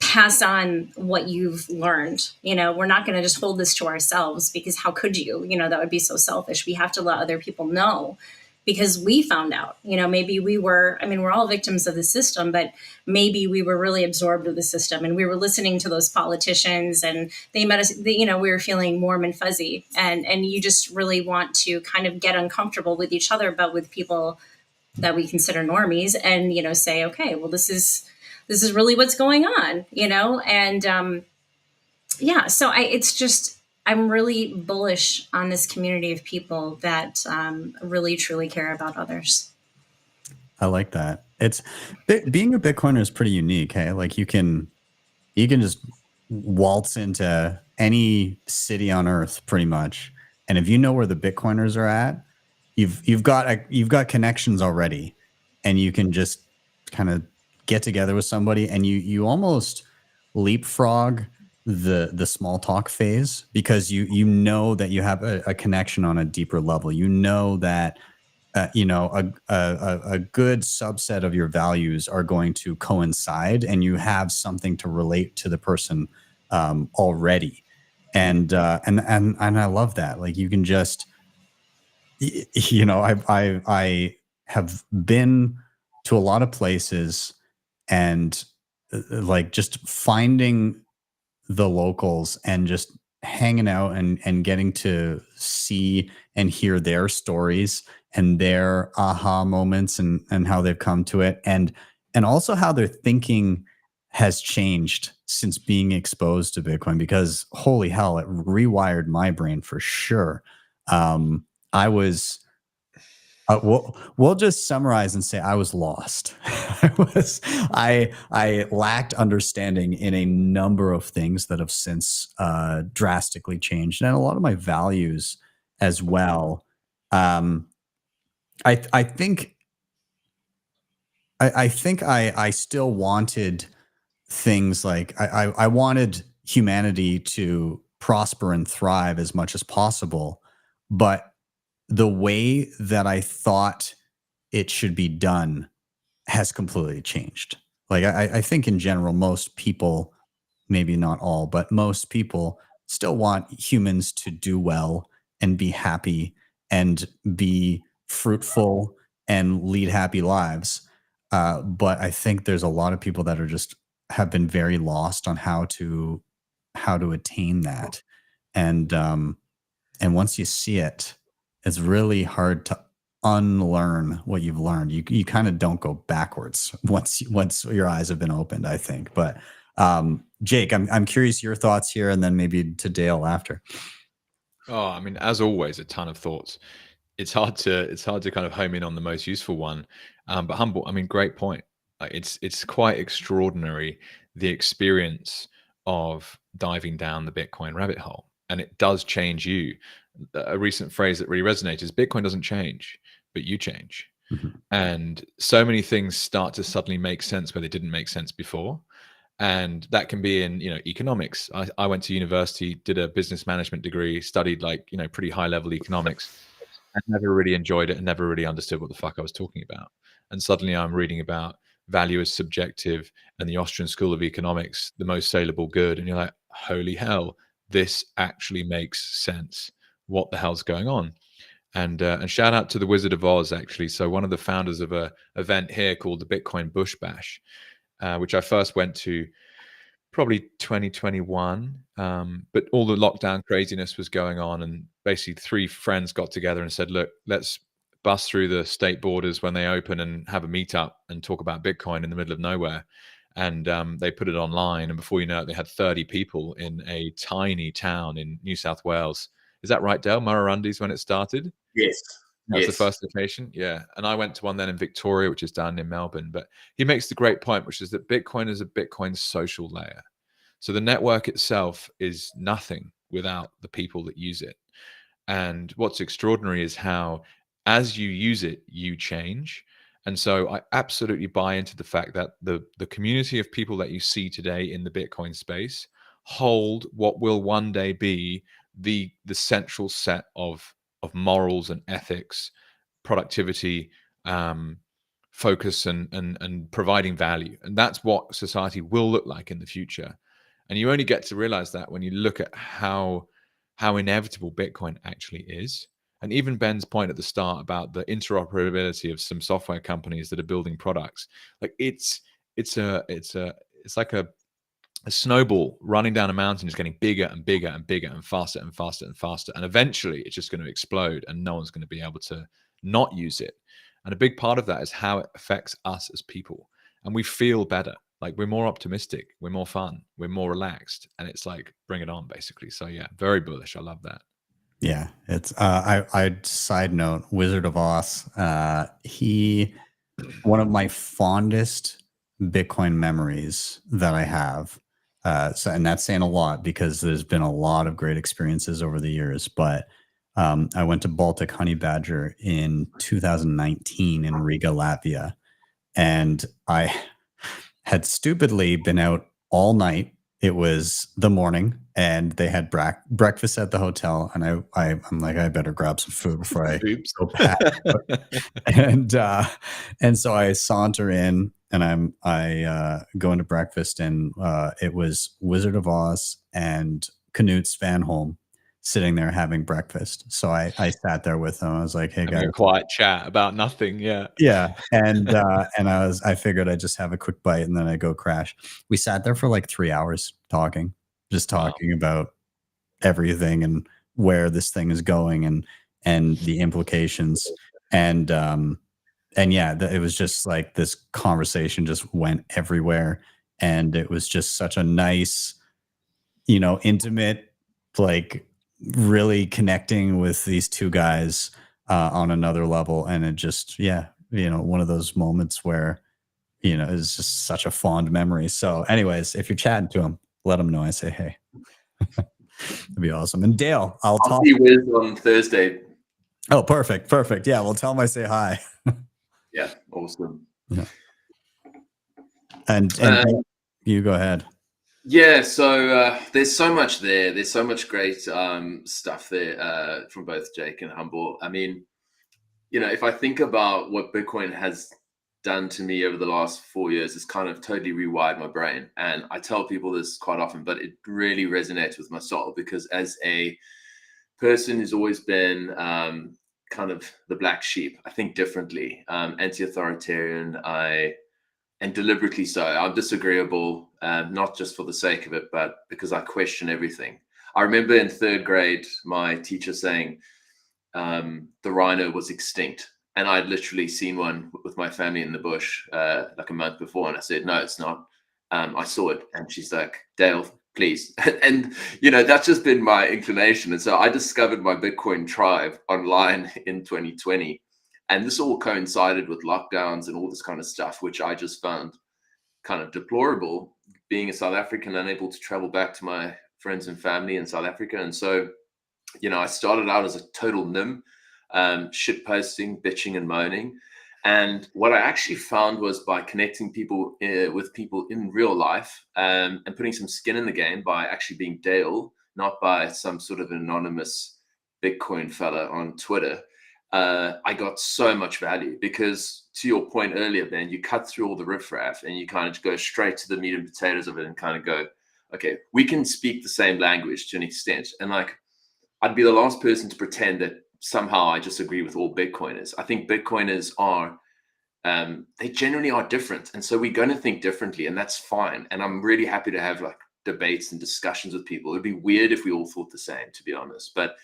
pass on what you've learned. You know, we're not going to just hold this to ourselves, because how could you? You know, that would be so selfish. We have to let other people know, because we found out, you know, maybe we're all victims of the system, but maybe we were really absorbed with the system, and we were listening to those politicians, and they met us, we were feeling warm and fuzzy, and you just really want to kind of get uncomfortable with each other, but with people that we consider normies, and, you know, say, okay, well, this is really what's going on, you know? And so I'm really bullish on this community of people that really, truly care about others. I like that. Being a Bitcoiner is pretty unique. Hey, like you can just waltz into any city on earth pretty much. And if you know where the Bitcoiners are at, you've got connections already, and you can just kind of get together with somebody, and you almost leapfrog the small talk phase, because you know that you have a connection on a deeper level. You know that a good subset of your values are going to coincide, and you have something to relate to the person already. And I love that. Like, you can just, you know, I have been to a lot of places, and like, just finding the locals and just hanging out and getting to see and hear their stories and their aha moments, and how they've come to it, and also how their thinking has changed since being exposed to Bitcoin, because holy hell, it rewired my brain for sure. I was we'll just summarize and say I was lost. I lacked understanding in a number of things that have since drastically changed, and a lot of my values as well. I think I still wanted things like, I wanted humanity to prosper and thrive as much as possible, but the way that I thought it should be done has completely changed. Like, I think in general, most people, maybe not all, but most people still want humans to do well and be happy and be fruitful and lead happy lives. But I think there's a lot of people that are just have been very lost on how to attain that. And once you see it, it's really hard to unlearn what you've learned. You kind of don't go backwards once your eyes have been opened, I think. But Jake, I'm curious your thoughts here, and then maybe to Dale after. Oh, I mean, as always, a ton of thoughts. It's hard to kind of home in on the most useful one. But Humble, I mean, great point. Like, it's quite extraordinary, the experience of diving down the Bitcoin rabbit hole, and it does change you. A recent phrase that really resonates is Bitcoin doesn't change, but you change. And so many things start to suddenly make sense where they didn't make sense before. And that can be in, economics. I went to university, did a business management degree, studied like, pretty high level economics, and never really enjoyed it and never really understood what the fuck I was talking about. And suddenly I'm reading about value as subjective and the Austrian School of Economics, the most saleable good. And you're like, holy hell, this actually makes sense. What the hell's going on? And shout out to the Wizard of Oz, actually. So one of the founders of a event here called the Bitcoin Bush Bash, which I first went to probably 2021. But all the lockdown craziness was going on, and basically 3 friends got together and said, look, let's bust through the state borders when they open and have a meetup and talk about Bitcoin in the middle of nowhere. And they put it online, and before you know it, they had 30 people in a tiny town in New South Wales. Is that right, Dale? Murrurundy's when it started? Yes. That's the Yes. first location. Yeah. And I went to one then in Victoria, which is down in Melbourne. But he makes the great point, which is that Bitcoin is a Bitcoin social layer. So the network itself is nothing without the people that use it. And what's extraordinary is how, as you use it, you change. And so I absolutely buy into the fact that the community of people that you see today in the Bitcoin space hold what will one day be the central set of morals and ethics, productivity, focus, and providing value. And that's what society will look like in the future. And you only get to realize that when you look at how inevitable Bitcoin actually is. And even Ben's point at the start about the interoperability of some software companies that are building products, like it's like a snowball running down a mountain, is getting bigger and bigger and bigger and faster and faster and faster. And eventually it's just going to explode and no one's going to be able to not use it. And a big part of that is how it affects us as people. And we feel better. Like, we're more optimistic, we're more fun, we're more relaxed. And it's like, bring it on, basically. So yeah, very bullish. I love that. Yeah, it's I side note, Wizard of Oz. He, one of my fondest Bitcoin memories that I have. So, and that's saying a lot because there's been a lot of great experiences over the years. But I went to Baltic Honey Badger in 2019 in Riga, Latvia, and I had stupidly been out all night. It was the morning, and they had breakfast at the hotel. And I'm like, I better grab some food before I go back. and so I saunter in, and I go into breakfast, and it was Wizard of Oz and Knut Svanholm sitting there having breakfast. So I sat there with him. I was like, hey Having guys. a quiet chat about nothing. Yeah. Yeah. And I figured I'd just have a quick bite and then I'd go crash. We sat there for like 3 hours talking about everything and where this thing is going and the implications. And yeah, it was just like this conversation just went everywhere. And it was just such a nice, intimate, like really connecting with these two guys on another level. And it just, one of those moments where, it's just such a fond memory. So anyways, if you're chatting to him, let him know I say, hey. That'd be awesome. And Dale, I'll talk. See Wiz on Thursday. Oh, perfect. Yeah, well, tell him I say hi. Yeah, awesome. Yeah. And you go ahead. Yeah, so there's so much there. There's so much great stuff there from both Jake and Humble. I mean, if I think about what Bitcoin has done to me over the last 4 years, it's kind of totally rewired my brain. And I tell people this quite often, but it really resonates with my soul because as a person who's always been kind of the black sheep, I think differently, anti-authoritarian, and deliberately so. I'm disagreeable, not just for the sake of it, but because I question everything. I remember in 3rd grade, my teacher saying the rhino was extinct. And I'd literally seen one with my family in the bush like a month before. And I said, no, it's not. I saw it. And she's like, Dale, please. And, that's just been my inclination. And so I discovered my Bitcoin tribe online in 2020. And this all coincided with lockdowns and all this kind of stuff, which I just found kind of deplorable, being a South African, unable to travel back to my friends and family in South Africa. And so, I started out as a total NIM, shit posting, bitching and moaning. And what I actually found was by connecting people with people in real life and putting some skin in the game by actually being Dale, not by some sort of anonymous Bitcoin fella on Twitter, I got so much value because, to your point earlier, Ben, you cut through all the riffraff and you kind of go straight to the meat and potatoes of it and kind of go, okay, we can speak the same language to an extent. And like, I'd be the last person to pretend that somehow I just agree with all Bitcoiners. I think Bitcoiners are, they generally are different. And so we're going to think differently, and that's fine. And I'm really happy to have like debates and discussions with people. It'd be weird if we all thought the same, to be honest. But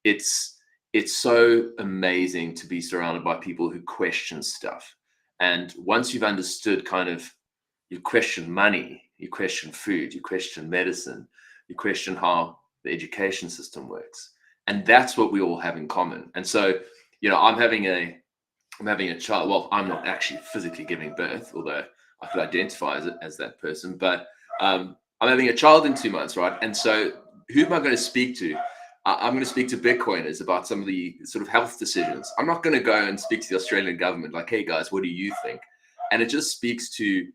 it's so amazing to be surrounded by people who question stuff. And once you've understood kind of, you question money, you question food, you question medicine, you question how the education system works. And that's what we all have in common. And so, I'm having a child. Well, I'm not actually physically giving birth, although I could identify as that person. But I'm having a child in 2 months, right? And so who am I going to speak to? I'm going to speak to Bitcoiners about some of the sort of health decisions. I'm not going to go and speak to the Australian government like, hey, guys, what do you think? And it just speaks to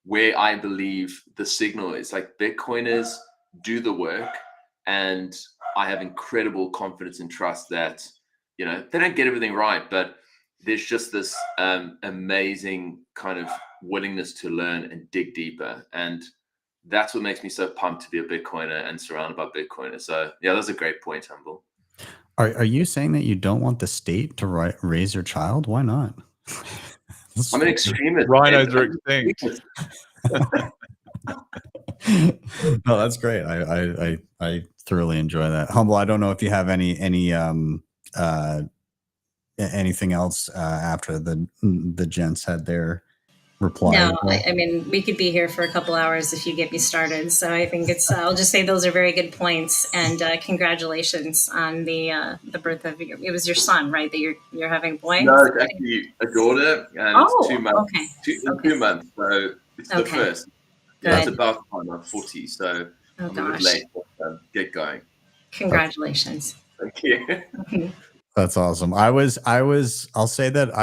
where I believe the signal is. Like, Bitcoiners do the work, and I have incredible confidence and trust that, they don't get everything right, but there's just this amazing kind of willingness to learn and dig deeper. And that's what makes me so pumped to be a Bitcoiner and surrounded by Bitcoiners. So yeah, that's a great point, Humble. Are you saying that you don't want the state to raise your child? Why not? I'm an extremist. Rhinos are extinct. No, that's great. I thoroughly enjoy that. Humble, I don't know if you have anything else after the gents had their reply. No, I mean, we could be here for a couple hours if you get me started. So I think I'll just say those are very good points, and congratulations on the birth of it was your son, right? That you're having a boy? No, it's actually a daughter, and it's 2 months. Okay. 2 months, so it's the first. Good. That's about time. I'm 40, so I'm a bit late. But, get going. Congratulations. Thank you. That's awesome. I'll say that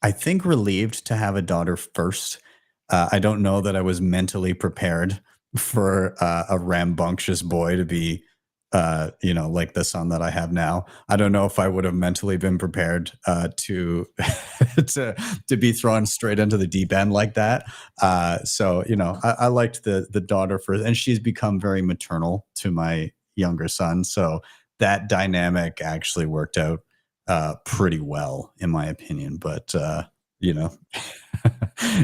I think relieved to have a daughter first. I don't know that I was mentally prepared for a rambunctious boy to be like the son that I have now. I don't know if I would have mentally been prepared to to be thrown straight into the deep end like that. So I liked the daughter first, and she's become very maternal to my younger son. So that dynamic actually worked out pretty well, in my opinion. But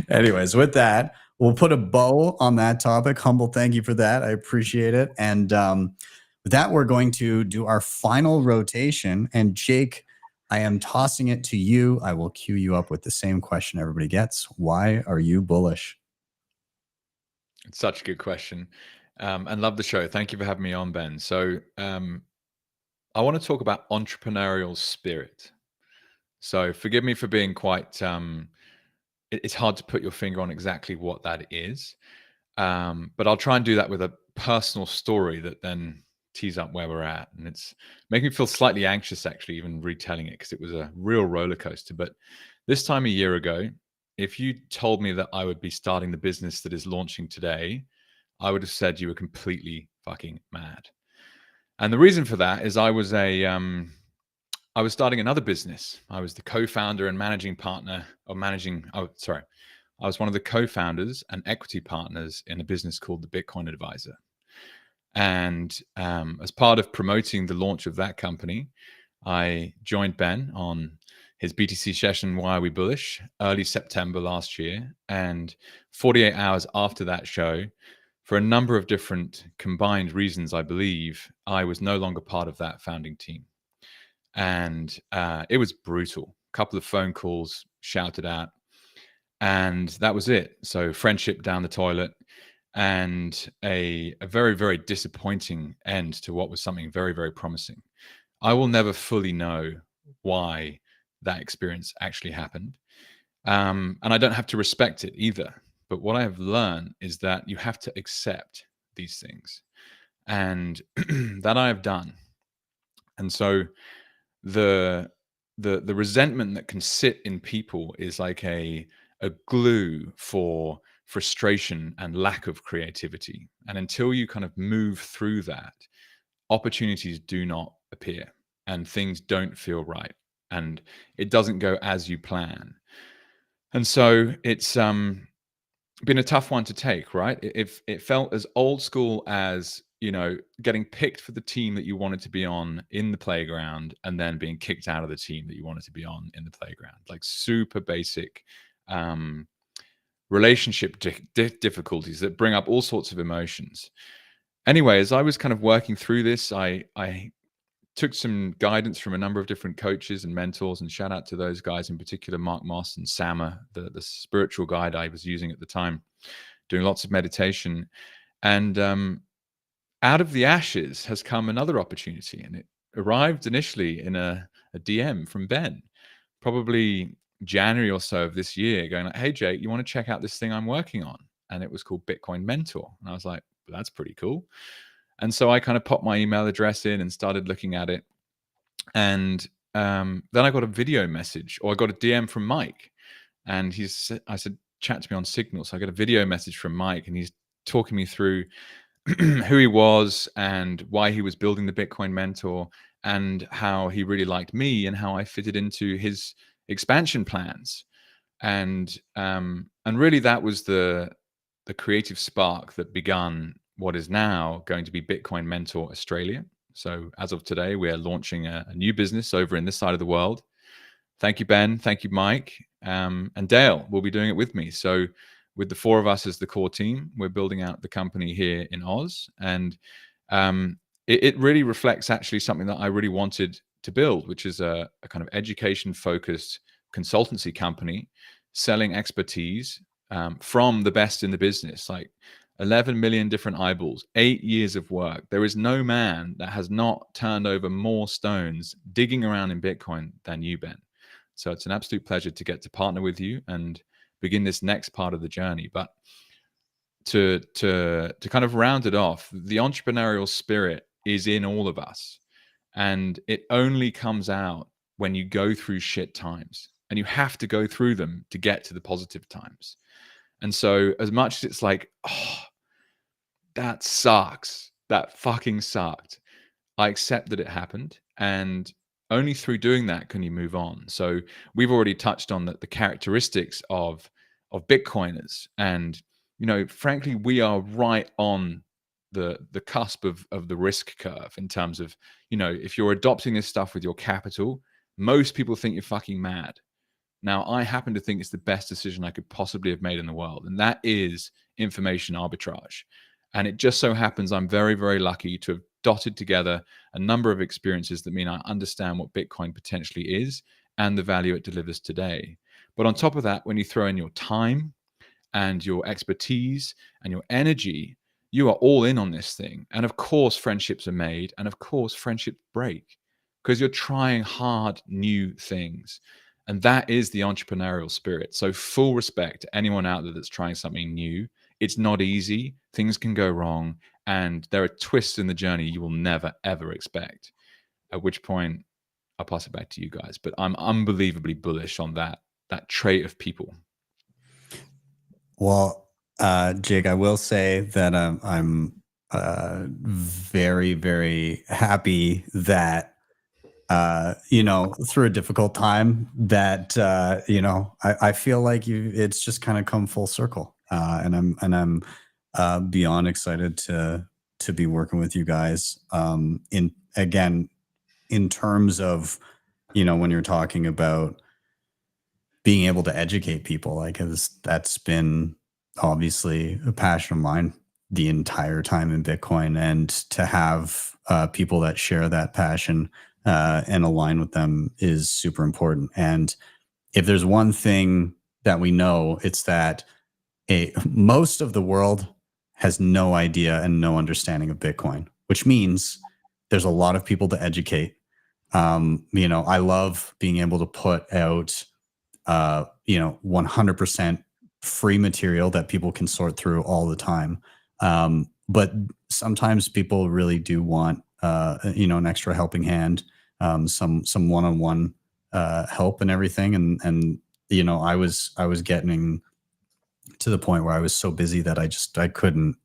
anyways, with that, we'll put a bow on that topic. Humble, thank you for that. I appreciate it. And with that, we're going to do our final rotation. And Jake, I am tossing it to you. I will cue you up with the same question everybody gets. Why are you bullish? It's such a good question. And love the show. Thank you for having me on, Ben. So I want to talk about entrepreneurial spirit. So forgive me for being quite, it's hard to put your finger on exactly what that is. But I'll try and do that with a personal story that then tease up where we're at. And it's making me feel slightly anxious, actually, even retelling it, because it was a real roller coaster. But this time a year ago, if you told me that I would be starting the business that is launching today, I would have said you were completely fucking mad. And the reason for that is I was starting another business. I was the co-founder and managing partner I was one of the co-founders and equity partners in a business called the Bitcoin Advisor. And as part of promoting the launch of that company, I joined Ben on his BTC session, Why Are We Bullish, early September last year. And 48 hours after that show, for a number of different combined reasons, I believe, I was no longer part of that founding team. And it was brutal. A couple of phone calls shouted at, and that was it. So friendship down the toilet, and a very, very disappointing end to what was something very, very promising. I will never fully know why that experience actually happened. And I don't have to respect it either. But what I have learned is that you have to accept these things. And that I have done. And so the resentment that can sit in people is like a glue for frustration and lack of creativity. And until you kind of move through that, opportunities do not appear and things don't feel right and it doesn't go as you plan. And so it's been a tough one to take, right? It felt as old school as, getting picked for the team that you wanted to be on in the playground and then being kicked out of the team that you wanted to be on in the playground. Like super basic relationship difficulties that bring up all sorts of emotions. Anyway, as I was kind of working through this, I took some guidance from a number of different coaches and mentors, and shout out to those guys in particular, Mark Moss and Sama, the spiritual guide I was using at the time, doing lots of meditation. And out of the ashes has come another opportunity, and it arrived initially in a DM from Ben, probably January or so of this year, going like, "Hey Jake, you want to check out this thing I'm working on?" And it was called Bitcoin Mentor. And I was like, well, that's pretty cool. And so I kind of popped my email address in and started looking at it. And then I got a video message, or I got a DM from Mike. And I said, chat to me on Signal. So I got a video message from Mike, and he's talking me through who he was and why he was building the Bitcoin Mentor, and how he really liked me and how I fitted into his expansion plans. And really that was the creative spark that begun what is now going to be Bitcoin Mentor Australia. So as of today, we are launching a new business over in this side of the world. Thank you, Ben. Thank you, Mike. And Dale will be doing it with me. So with the four of us as the core team, we're building out the company here in Oz. And it really reflects actually something that I really wanted to build, which is a kind of education-focused consultancy company selling expertise from the best in the business, like 11 million different eyeballs, 8 years of work. There is no man that has not turned over more stones digging around in Bitcoin than you, Ben. So it's an absolute pleasure to get to partner with you and begin this next part of the journey. But to kind of round it off, the entrepreneurial spirit is in all of us. And it only comes out when you go through shit times. And you have to go through them to get to the positive times. And so as much as it's like, oh, that sucks, that fucking sucked, I accept that it happened, and only through doing that can you move on. So we've already touched on the characteristics of Bitcoiners, and frankly, we are right on the cusp of the risk curve in terms of, if you're adopting this stuff with your capital, most people think you're fucking mad. Now, I happen to think it's the best decision I could possibly have made in the world, and that is information arbitrage. And it just so happens I'm very, very lucky to have dotted together a number of experiences that mean I understand what Bitcoin potentially is and the value it delivers today. But on top of that, when you throw in your time and your expertise and your energy, you are all in on this thing. And of course, friendships are made, and of course, friendships break because you're trying hard new things. And that is the entrepreneurial spirit. So full respect to anyone out there that's trying something new. It's not easy. Things can go wrong. And there are twists in the journey you will never, ever expect. At which point, I'll pass it back to you guys. But I'm unbelievably bullish on that trait of people. Well, Jake, I will say that I'm very, very happy that through a difficult time that, I feel like it's just kind of come full circle. And I'm beyond excited to be working with you guys. In terms of, when you're talking about being able to educate people, like that's been obviously a passion of mine the entire time in Bitcoin, and to have people that share that passion and align with them is super important. And if there's one thing that we know, it's that most of the world has no idea and no understanding of Bitcoin, which means there's a lot of people to educate. I love being able to put out 100% free material that people can sort through all the time. But sometimes people really do want an extra helping hand, some one-on-one help and everything. And I was getting to the point where I was so busy that I couldn't.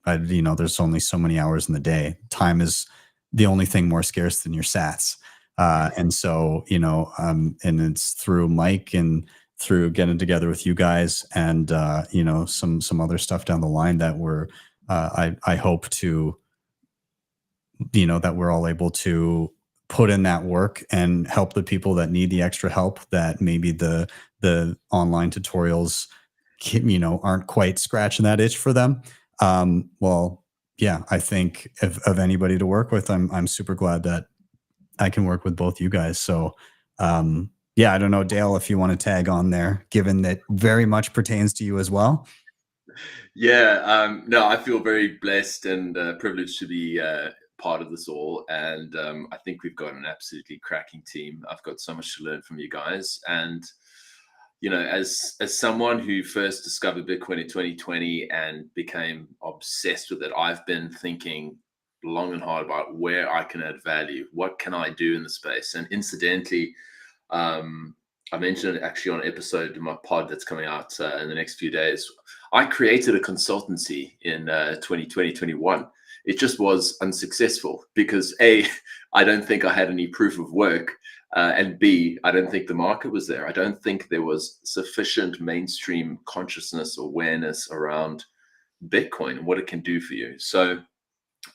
There's only so many hours in the day. Time is the only thing more scarce than your sats. And so, and it's through Mike and through getting together with you guys and, some other stuff down the line that I hope to, that we're all able to put in that work and help the people that need the extra help, that maybe the online tutorials, aren't quite scratching that itch for them. Well, yeah, I think of anybody to work with, I'm super glad that I can work with both you guys. So, yeah, I don't know, Dale, if you want to tag on there, given that very much pertains to you as well. Yeah, no, I feel very blessed and privileged to be part of this all. And I think we've got an absolutely cracking team. I've got so much to learn from you guys. And, as someone who first discovered Bitcoin in 2020 and became obsessed with it, I've been thinking long and hard about where I can add value. What can I do in the space? And incidentally, I mentioned it actually on an episode in my pod that's coming out in the next few days. I created a consultancy in 2021. It just was unsuccessful because A, I don't think I had any proof of work. And B, I don't think the market was there. I don't think there was sufficient mainstream consciousness, awareness around Bitcoin and what it can do for you. So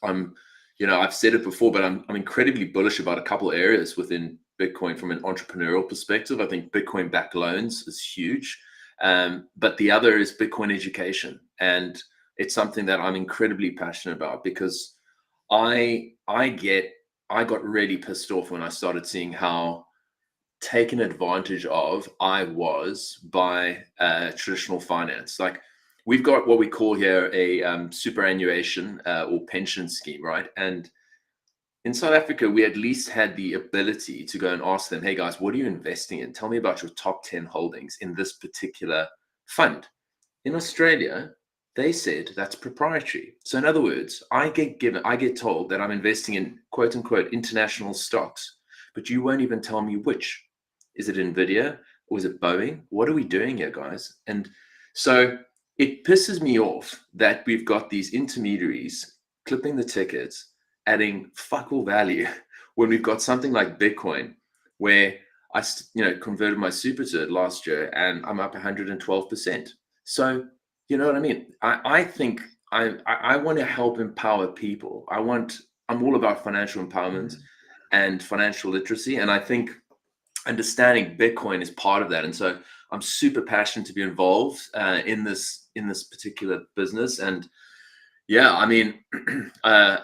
I've said it before, but I'm incredibly bullish about a couple of areas within Bitcoin from an entrepreneurial perspective. I think Bitcoin backed loans is huge. But the other is Bitcoin education. And it's something that I'm incredibly passionate about because I got really pissed off when I started seeing how taken advantage of I was by traditional finance. Like, we've got what we call here a superannuation or pension scheme, right? And in South Africa, we at least had the ability to go and ask them, hey guys, what are you investing in? Tell me about your top 10 holdings in this particular fund. In Australia, they said that's proprietary. So in other words, I get told that I'm investing in quote unquote international stocks, but you won't even tell me which. Is it Nvidia or is it Boeing? What are we doing here, guys? And so it pisses me off that we've got these intermediaries clipping the tickets adding fuck all value when we've got something like Bitcoin, where I converted my super to it last year and I'm up 112%. So you know what I mean? I think I want to help empower people. I'm all about financial empowerment and financial literacy, and I think understanding Bitcoin is part of that. And so I'm super passionate to be involved in this particular business. And yeah, I mean,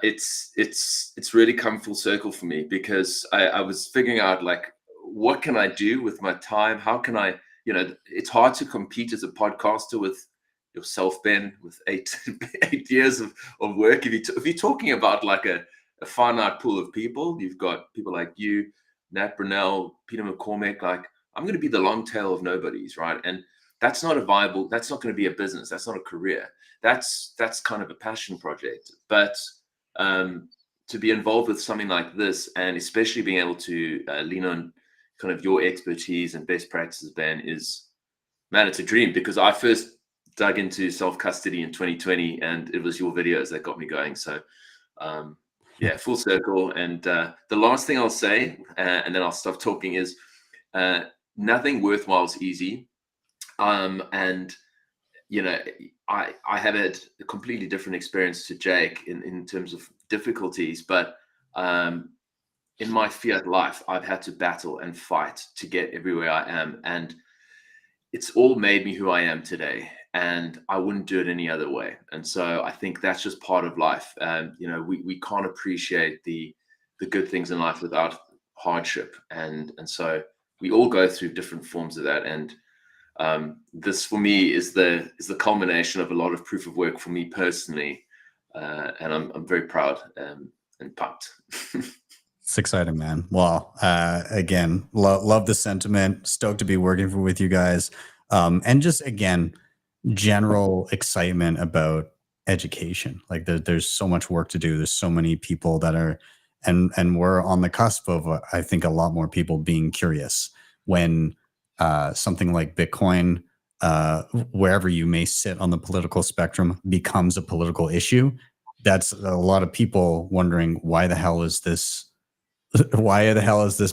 it's really come full circle for me, because I was figuring out, like, what can I do with my time? How can I, it's hard to compete as a podcaster with yourself, Ben, with 8 years of work. If you're talking about like a finite pool of people, you've got people like you, Nat Brunell, Peter McCormick. Like, I'm going to be the long tail of nobodies, right? And that's not that's not going to be a business. That's not a career. That's kind of a passion project. But to be involved with something like this, and especially being able to lean on kind of your expertise and best practices, Ben, it's a dream, because I first dug into self-custody in 2020, and it was your videos that got me going. So yeah, full circle. And the last thing I'll say, and then I'll stop talking, is nothing worthwhile is easy. And I have had a completely different experience to Jake in terms of difficulties, but in my fiat life, I've had to battle and fight to get everywhere I am, and it's all made me who I am today, and I wouldn't do it any other way. And so I think that's just part of life. We can't appreciate the good things in life without hardship, and so we all go through different forms of that. And this for me is the culmination of a lot of proof of work for me personally, and I'm very proud and pumped. It's exciting, man. Well, again, love the sentiment. Stoked to be working with you guys, and just again, general excitement about education. Like there's so much work to do. There's so many people that are, and we're on the cusp of I think a lot more people being curious when something like Bitcoin, wherever you may sit on the political spectrum, becomes a political issue. That's a lot of people wondering, why the hell is this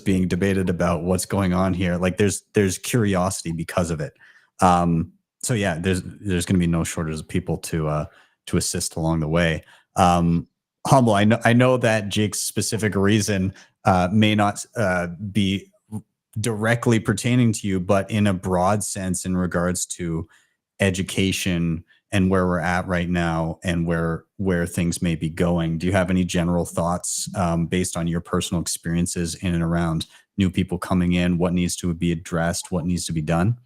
being debated about? What's going on here? Like there's curiosity because of it. So yeah, there's going to be no shortage of people to assist along the way. Humble, I know that Jake's specific reason may not be directly pertaining to you, but in a broad sense, in regards to education and where we're at right now and where things may be going. Do you have any general thoughts based on your personal experiences in and around new people coming in? What needs to be addressed? What needs to be done?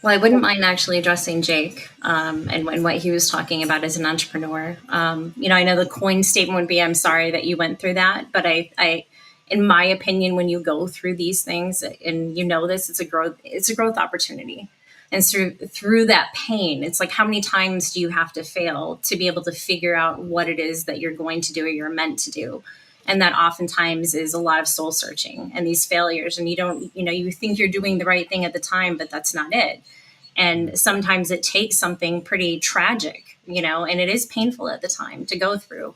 Well, I wouldn't mind actually addressing Jake and what he was talking about as an entrepreneur. I know the coin statement would be, I'm sorry that you went through that, but I in my opinion, when you go through these things, and this, it's a growth opportunity. And through that pain, it's like, how many times do you have to fail to be able to figure out what it is that you're going to do or you're meant to do? And that oftentimes is a lot of soul searching and these failures. And you think you're doing the right thing at the time, but that's not it. And sometimes it takes something pretty tragic, and it is painful at the time to go through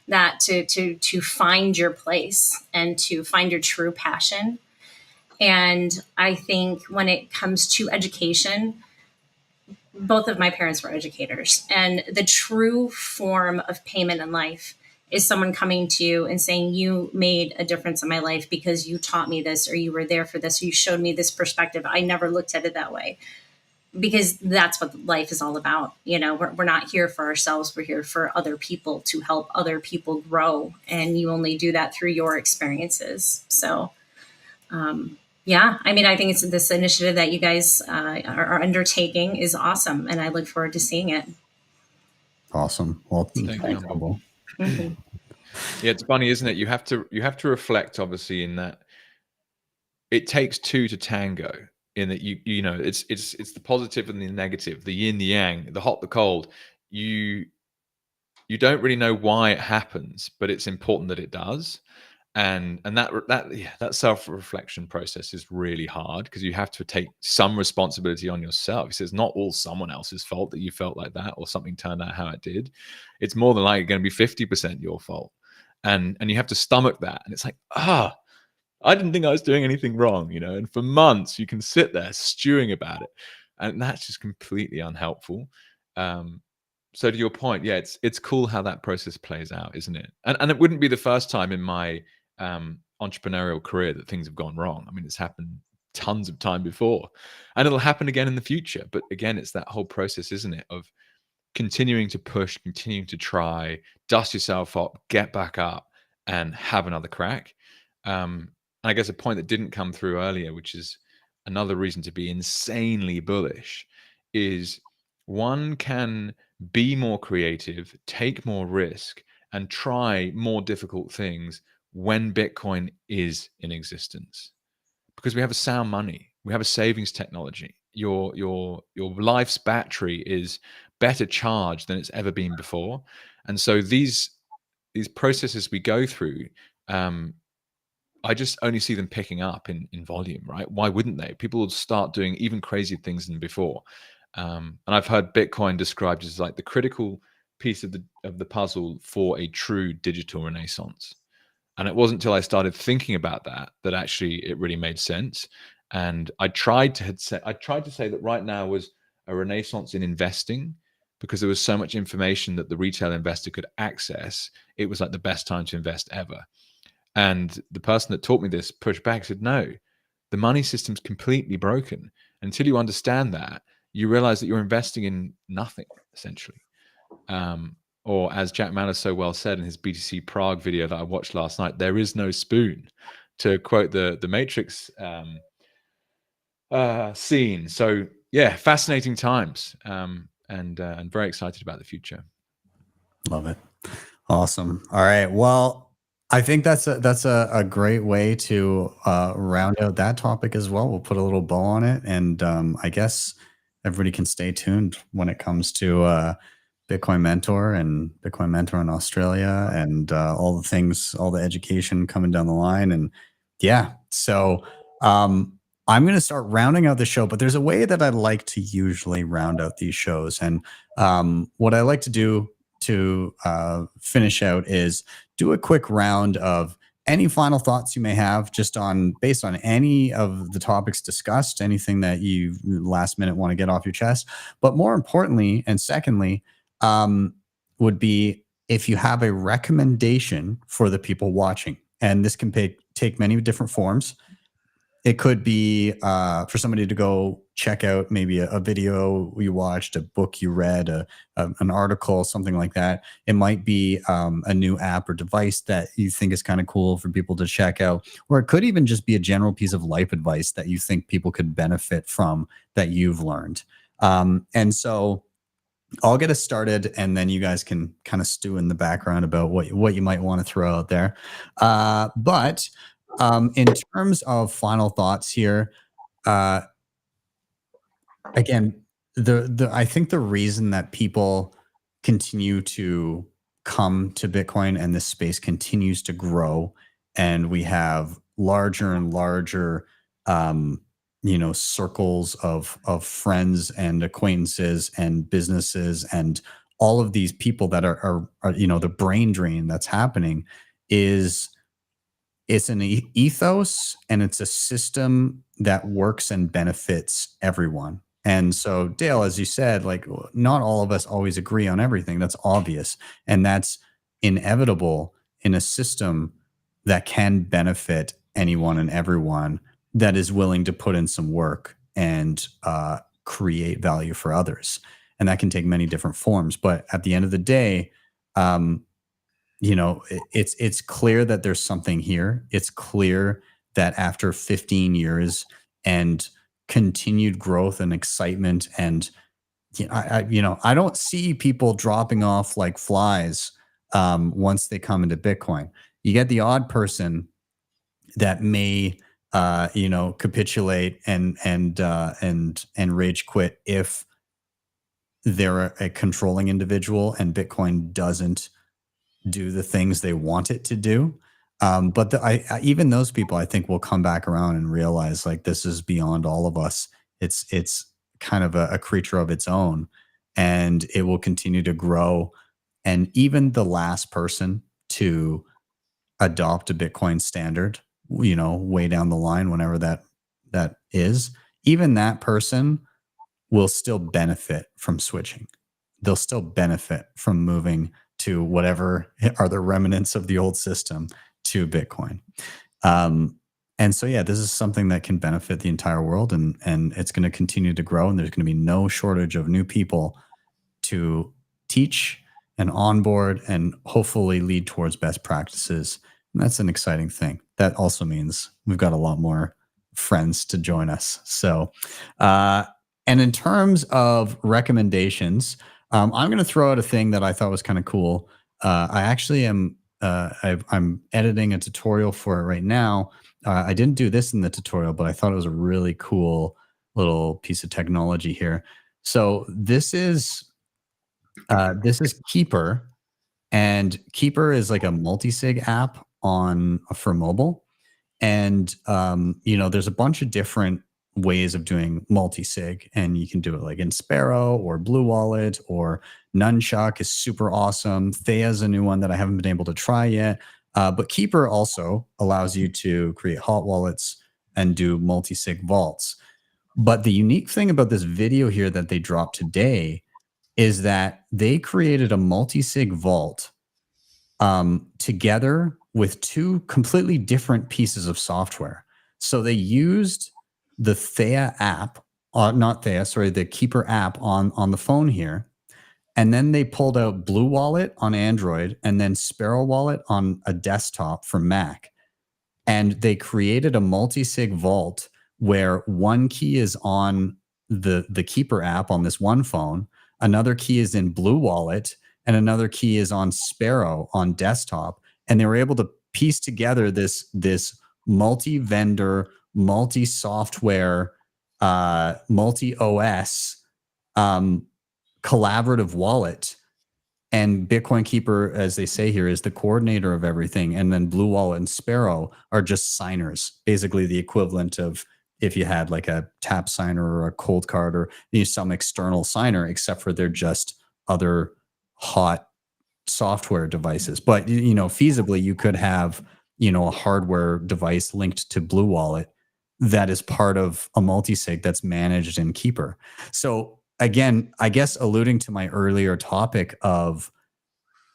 that to find your place and to find your true passion. And I think when it comes to education, both of my parents were educators, and the true form of payment in life is someone coming to you and saying, you made a difference in my life because you taught me this, or you were there for this, or you showed me this perspective. I never looked at it that way, because that's what life is all about. We're not here for ourselves. We're here for other people, to help other people grow. And you only do that through your experiences. So, yeah, I mean, I think this initiative that you guys are undertaking is awesome, and I look forward to seeing it. Awesome. Well, thank you. Mm-hmm. Yeah, it's funny, isn't it? You have to reflect, obviously, in that it takes two to tango. In that it's the positive and the negative, the yin, the yang, the hot, the cold. You don't really know why it happens, but it's important that it does. and that self-reflection process is really hard, because you have to take some responsibility on yourself. He says it's not all someone else's fault that you felt like that, or something turned out how it did. It's more than likely going to be 50% your fault, and you have to stomach that. And it's like, I didn't think I was doing anything wrong, you know. And for months you can sit there stewing about it, and that's just completely unhelpful. So to your point, yeah, it's cool how that process plays out, isn't it? And it wouldn't be the first time in my entrepreneurial career that things have gone wrong. I mean, it's happened tons of time before, and it'll happen again in the future. But again, it's that whole process, isn't it, of continuing to push, continuing to try, dust yourself up, get back up, and have another crack. And I guess a point that didn't come through earlier, which is another reason to be insanely bullish, is one can be more creative, take more risk, and try more difficult things when Bitcoin is in existence, because we have a sound money, we have a savings technology. Your life's battery is better charged than it's ever been before, and so these processes we go through, I just only see them picking up in volume, right? Why wouldn't they? People will start doing even crazier things than before. And I've heard Bitcoin described as like the critical piece of the puzzle for a true digital renaissance. And it wasn't until I started thinking about that actually it really made sense. And I tried to say that right now was a renaissance in investing, because there was so much information that the retail investor could access. It was like the best time to invest ever. And the person that taught me this pushed back, said, no, the money system's completely broken. Until you understand that, you realize that you're investing in nothing, essentially. Or as Jack Mallers so well said in his BTC Prague video that I watched last night, there is no spoon, to quote the Matrix scene. So yeah, fascinating times, and very excited about the future. Love it. Awesome. All right. Well, I think that's a great way to round out that topic as well. We'll put a little bow on it, and I guess everybody can stay tuned when it comes to Bitcoin Mentor and Bitcoin Mentor in Australia, and all the things, all the education coming down the line. And yeah, so I'm going to start rounding out the show, but there's a way that I like to usually round out these shows. And what I like to do to finish out is do a quick round of any final thoughts you may have, just based on any of the topics discussed, anything that you last minute want to get off your chest. But more importantly, and secondly, would be if you have a recommendation for the people watching. And this can take many different forms. It could be for somebody to go check out maybe a video you watched, a book you read, an article, something like that. It might be a new app or device that you think is kind of cool for people to check out. Or it could even just be a general piece of life advice that you think people could benefit from that you've learned. And so I'll get us started, and then you guys can kind of stew in the background about what you might want to throw out there. But in terms of final thoughts here, again, I think the reason that people continue to come to Bitcoin and this space continues to grow, and we have larger and larger, circles of friends and acquaintances and businesses, and all of these people that are the brain drain that's happening it's an ethos, and it's a system that works and benefits everyone. And so, Dale, as you said, like, not all of us always agree on everything. That's obvious. And that's inevitable in a system that can benefit anyone and everyone that is willing to put in some work and create value for others. And that can take many different forms. But at the end of the day, it's clear that there's something here. It's clear that after 15 years and continued growth and excitement, and I don't see people dropping off like flies once they come into Bitcoin. You get the odd person that may capitulate and rage quit if they're a controlling individual and Bitcoin doesn't do the things they want it to do. But even those people, I think, will come back around and realize like this is beyond all of us. It's kind of a creature of its own, and it will continue to grow. And even the last person to adopt a Bitcoin standard, way down the line, whenever that is, even that person will still benefit from switching. They'll still benefit from moving to whatever are the remnants of the old system to Bitcoin. And so, yeah, this is something that can benefit the entire world, and it's going to continue to grow, and there's going to be no shortage of new people to teach and onboard and hopefully lead towards best practices. And that's an exciting thing. That also means we've got a lot more friends to join us. So, and in terms of recommendations, I'm going to throw out a thing that I thought was kind of cool. I actually am I'm editing a tutorial for it right now. I didn't do this in the tutorial, but I thought it was a really cool little piece of technology here. So this is Keeper, and Keeper is like a multisig app for mobile. And there's a bunch of different ways of doing multisig, and you can do it like in Sparrow or Blue Wallet, or Nunchuck is super awesome. Thea is a new one that I haven't been able to try yet. But Keeper also allows you to create hot wallets and do multisig vaults. But the unique thing about this video here that they dropped today is that they created a multisig vault together with two completely different pieces of software. So they used the Thea app, the Keeper app on the phone here. And then they pulled out Blue Wallet on Android and then Sparrow Wallet on a desktop for Mac. And they created a multisig vault where one key is on the Keeper app on this one phone, another key is in Blue Wallet, and another key is on Sparrow on desktop. And they were able to piece together this multi-vendor, multi-software, multi-OS collaborative wallet. And Bitcoin Keeper, as they say here, is the coordinator of everything. And then Blue Wallet and Sparrow are just signers, basically the equivalent of if you had like a tap signer or a cold card or some external signer, except for they're just other hot software devices. But feasibly you could have a hardware device linked to Blue Wallet that is part of a multisig that's managed in Keeper. So again, I guess alluding to my earlier topic of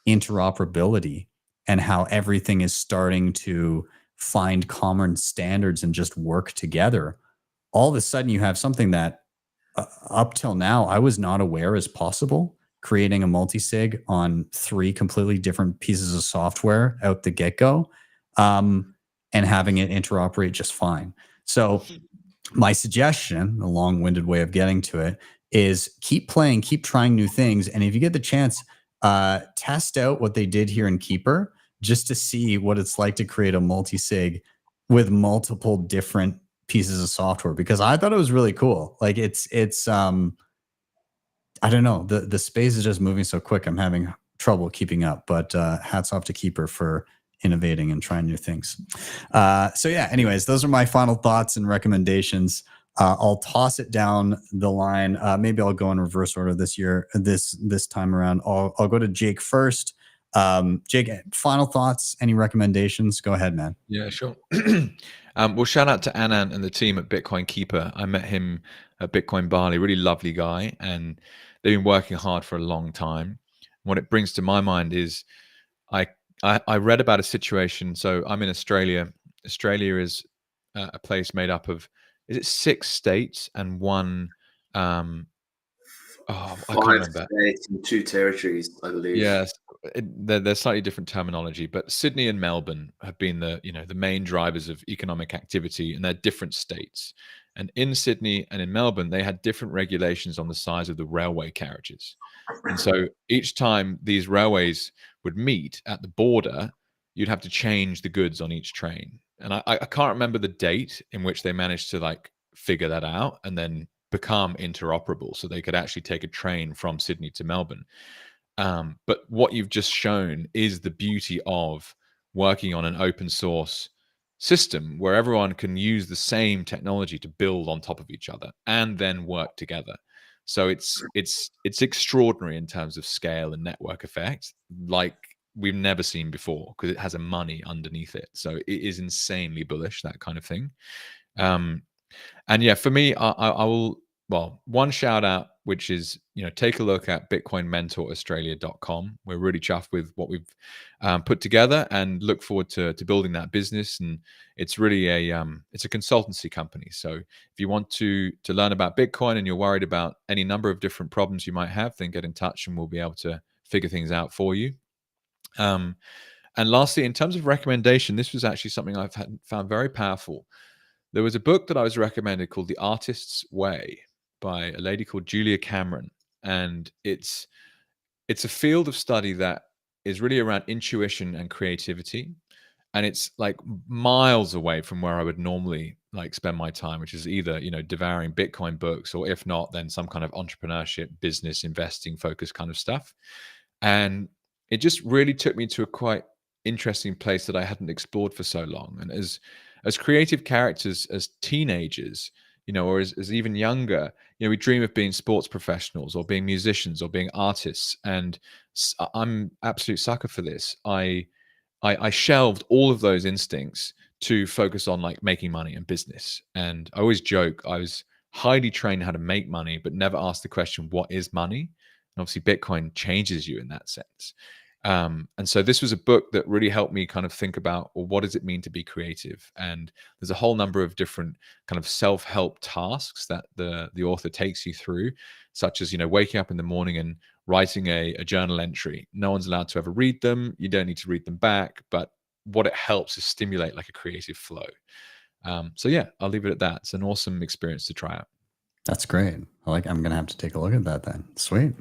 interoperability and how everything is starting to find common standards and just work together, all of a sudden you have something that up till now I was not aware is possible, creating a multisig on 3 completely different pieces of software out the get-go, and having it interoperate just fine. So my suggestion, a long-winded way of getting to it, is keep playing, keep trying new things. And if you get the chance, test out what they did here in Keeper, just to see what it's like to create a multisig with multiple different pieces of software, because I thought it was really cool. Like it's I don't know, the space is just moving so quick. I'm having trouble keeping up, but hats off to Keeper for innovating and trying new things. So yeah, anyways, those are my final thoughts and recommendations. I'll toss it down the line. Maybe I'll go in reverse order this time around. I'll go to Jake first. Jake, final thoughts, any recommendations? Go ahead, man. Yeah, sure. Well, shout out to Anand and the team at Bitcoin Keeper. I met him at Bitcoin Bali, really lovely guy, and they've been working hard for a long time. What it brings to my mind is I read about a situation. So I'm in Australia. Australia is a place made up of, is it 6 states and 1 I can't 5 remember. states and 2 territories, I believe. Yes, they're slightly different terminology, but Sydney and Melbourne have been the main drivers of economic activity, and they're different states. And in Sydney and in Melbourne, they had different regulations on the size of the railway carriages. And so each time these railways would meet at the border, you'd have to change the goods on each train. And I can't remember the date in which they managed to figure that out and then become interoperable, so they could actually take a train from Sydney to Melbourne. But what you've just shown is the beauty of working on an open source system where everyone can use the same technology to build on top of each other and then work together. So it's extraordinary in terms of scale and network effect, like we've never seen before, because it has a money underneath it. So it is insanely bullish, that kind of thing. And yeah, for me, I will, well, one shout out, which is, take a look at bitcoinmentoraustralia.com. We're really chuffed with what we've put together and look forward to building that business. And it's really it's a consultancy company. So if you want to learn about Bitcoin and you're worried about any number of different problems you might have, then get in touch and we'll be able to figure things out for you. And lastly, in terms of recommendation, this was actually something I've found very powerful. There was a book that I was recommended called The Artist's Way by a lady called Julia Cameron. And it's a field of study that is really around intuition and creativity. And it's like miles away from where I would normally like spend my time, which is either, devouring Bitcoin books, or if not, then some kind of entrepreneurship, business, investing focused kind of stuff. And it just really took me to a quite interesting place that I hadn't explored for so long. And as creative characters, as teenagers, or as even younger, we dream of being sports professionals or being musicians or being artists. And I'm absolute sucker for this. I shelved all of those instincts to focus on like making money and business. And I always joke, I was highly trained how to make money, but never asked the question, what is money? And obviously Bitcoin changes you in that sense. And so this was a book that really helped me kind of think about, well, what does it mean to be creative? And there's a whole number of different kind of self-help tasks that the author takes you through, such as, waking up in the morning and writing a journal entry. No one's allowed to ever read them. You don't need to read them back, but what it helps is stimulate like a creative flow. So yeah, I'll leave it at that. It's an awesome experience to try out. That's great. I'm going to have to take a look at that then. Sweet.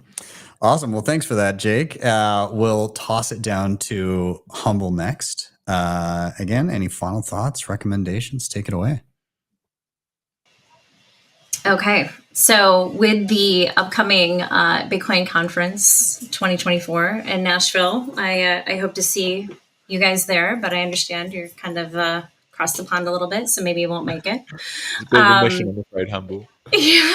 Awesome. Well, thanks for that, Jake. We'll toss it down to Humble next. Again, any final thoughts, recommendations? Take it away. Okay. So with the upcoming Bitcoin conference 2024 in Nashville, I hope to see you guys there, but I understand you're kind of across the pond a little bit, so maybe you won't make it. It's a bit of a mission, I'm afraid, Humble. Yeah.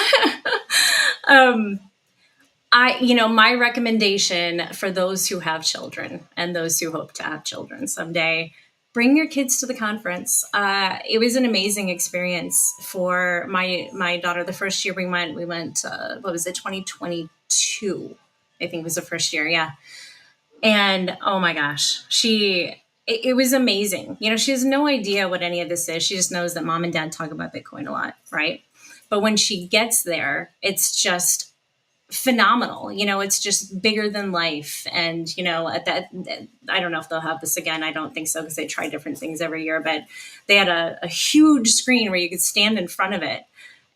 My recommendation for those who have children and those who hope to have children someday, bring your kids to the conference. It was an amazing experience for my daughter. The first year we went, what was it, 2022? I think it was the first year. Yeah. And oh my gosh, it was amazing. She has no idea what any of this is. She just knows that mom and dad talk about Bitcoin a lot, right? But when she gets there, it's just phenomenal. It's just bigger than life. And, at that, I don't know if they'll have this again. I don't think so, because they try different things every year, but they had a huge screen where you could stand in front of it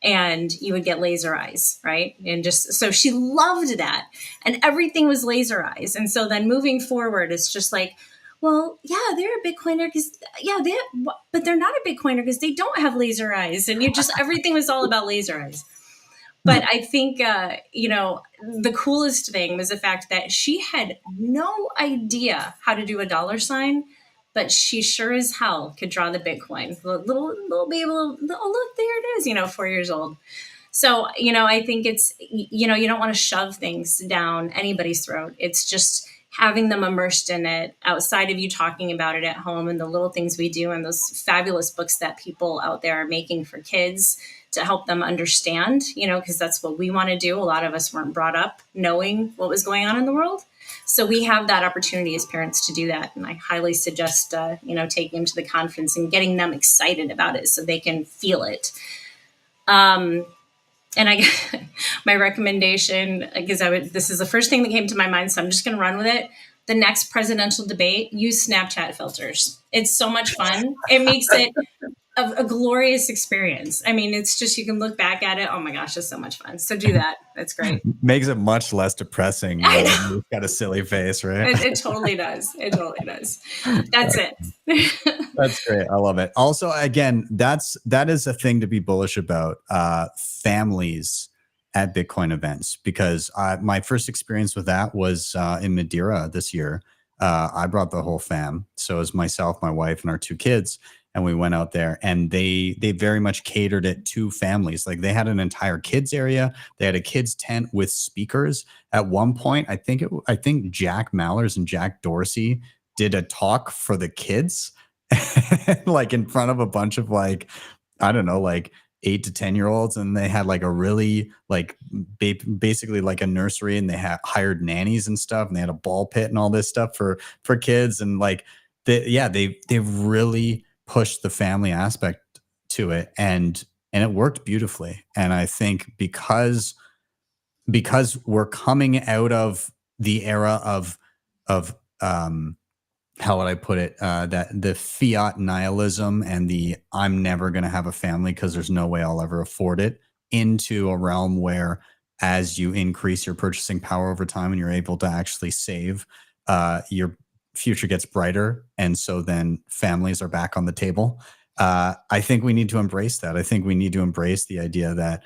and you would get laser eyes, right? And so she loved that. And everything was laser eyes. And so then moving forward, it's just like, well, yeah, they're a Bitcoiner but they're not a Bitcoiner because they don't have laser eyes. And everything was all about laser eyes. But I think, the coolest thing was the fact that she had no idea how to do a $, but she sure as hell could draw the Bitcoin. Little baby, oh, look, there it is, 4 years old. So, I think it's, you don't want to shove things down anybody's throat. It's just having them immersed in it outside of you talking about it at home, and the little things we do and those fabulous books that people out there are making for kids to help them understand, because that's what we want to do. A lot of us weren't brought up knowing what was going on in the world. So we have that opportunity as parents to do that. And I highly suggest, taking them to the conference and getting them excited about it so they can feel it. And my recommendation, because this is the first thing that came to my mind, so I'm just going to run with it. The next presidential debate, use Snapchat filters. It's so much fun. It makes it a glorious experience. I mean, it's just, you can look back at it. Oh my gosh, it's so much fun. So do that. That's great. Makes it much less depressing. When you've got a silly face, right? It totally does. It totally does. That's it. That's great. I love it. Also, again, that is a thing to be bullish about, families at Bitcoin events, because my first experience with that was in Madeira this year. I brought the whole fam. So it was myself, my wife, and our 2 kids. And we went out there, and they very much catered it to families. Like, they had an entire kids area. They had a kids tent with speakers. At one point, I think Jack Mallers and Jack Dorsey did a talk for the kids, like in front of a bunch of, like, I don't know, like 8 to 10-year-olds, and they had like a really, like, basically like a nursery, and they had hired nannies and stuff, and they had a ball pit and all this stuff for kids, and like they've really pushed the family aspect to it, and it worked beautifully. And I think because we're coming out of the era of how would I put it? That the fiat nihilism and the I'm never going to have a family because there's no way I'll ever afford it, into a realm where, as you increase your purchasing power over time and you're able to actually save, your future gets brighter. And so then families are back on the table. I think we need to embrace that. I think we need to embrace the idea that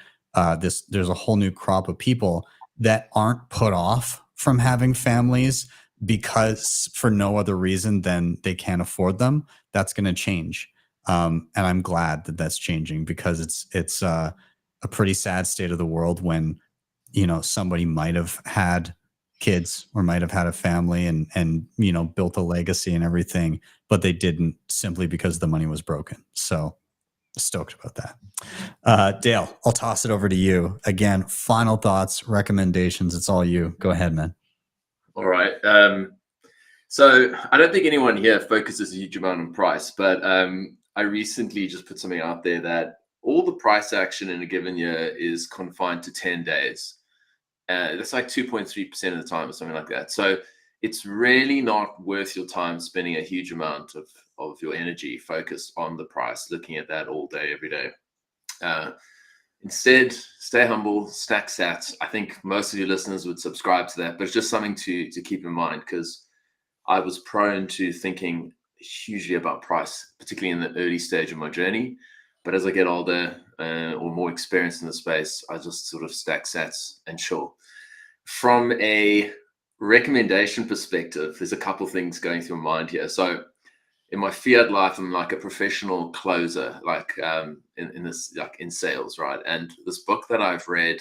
there's a whole new crop of people that aren't put off from having families because for no other reason than they can't afford them. That's going to change. And I'm glad that that's changing, because it's a pretty sad state of the world when, you know, somebody might have had kids or might have had a family and, you know, built a legacy and everything, but they didn't, simply because the money was broken. So stoked about that. Dale, I'll toss it over to you again. Final thoughts, recommendations. It's all you. Go ahead, man. All right. So I don't think anyone here focuses a huge amount on price, but I recently just put something out there that all the price action in a given year is confined to 10 days. That's like 2.3% of the time or something like that. So it's really not worth your time spending a huge amount of your energy focused on the price, looking at that all day, every day. Instead, stay humble, stack sats. I think most of your listeners would subscribe to that, but it's just something to keep in mind, because I was prone to thinking hugely about price, particularly in the early stage of my journey. But as I get older or more experienced in the space, I just sort of stack sats and chill. From a recommendation perspective, there's a couple things going through my mind here. So in my fiat life, I'm like a professional closer, like in this, like in sales, right? And this book that I've read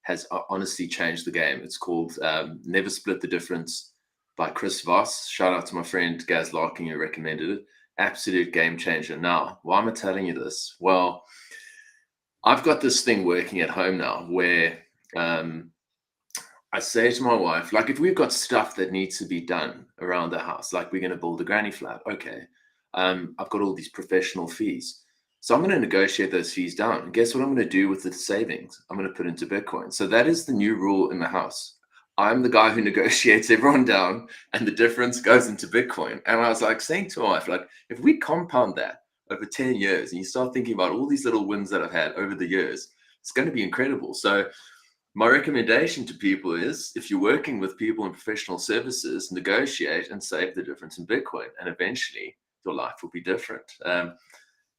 has honestly changed the game. It's called Never Split the Difference by Chris Voss. Shout out to my friend Gaz Larkin, who recommended it. Absolute game changer. Now, why am I telling you this? Well, I've got this thing working at home now where I say to my wife, like, if we've got stuff that needs to be done around the house, like we're going to build a granny flat, okay, I've got all these professional fees. So I'm going to negotiate those fees down. And guess what I'm going to do with the savings? I'm going to put into Bitcoin. So that is the new rule in the house. I'm the guy who negotiates everyone down, and the difference goes into Bitcoin. And I was like saying to my wife, like, if we compound that over 10 years and you start thinking about all these little wins that I've had over the years, it's going to be incredible. So my recommendation to people is, if you're working with people in professional services, negotiate and save the difference in Bitcoin, and eventually your life will be different.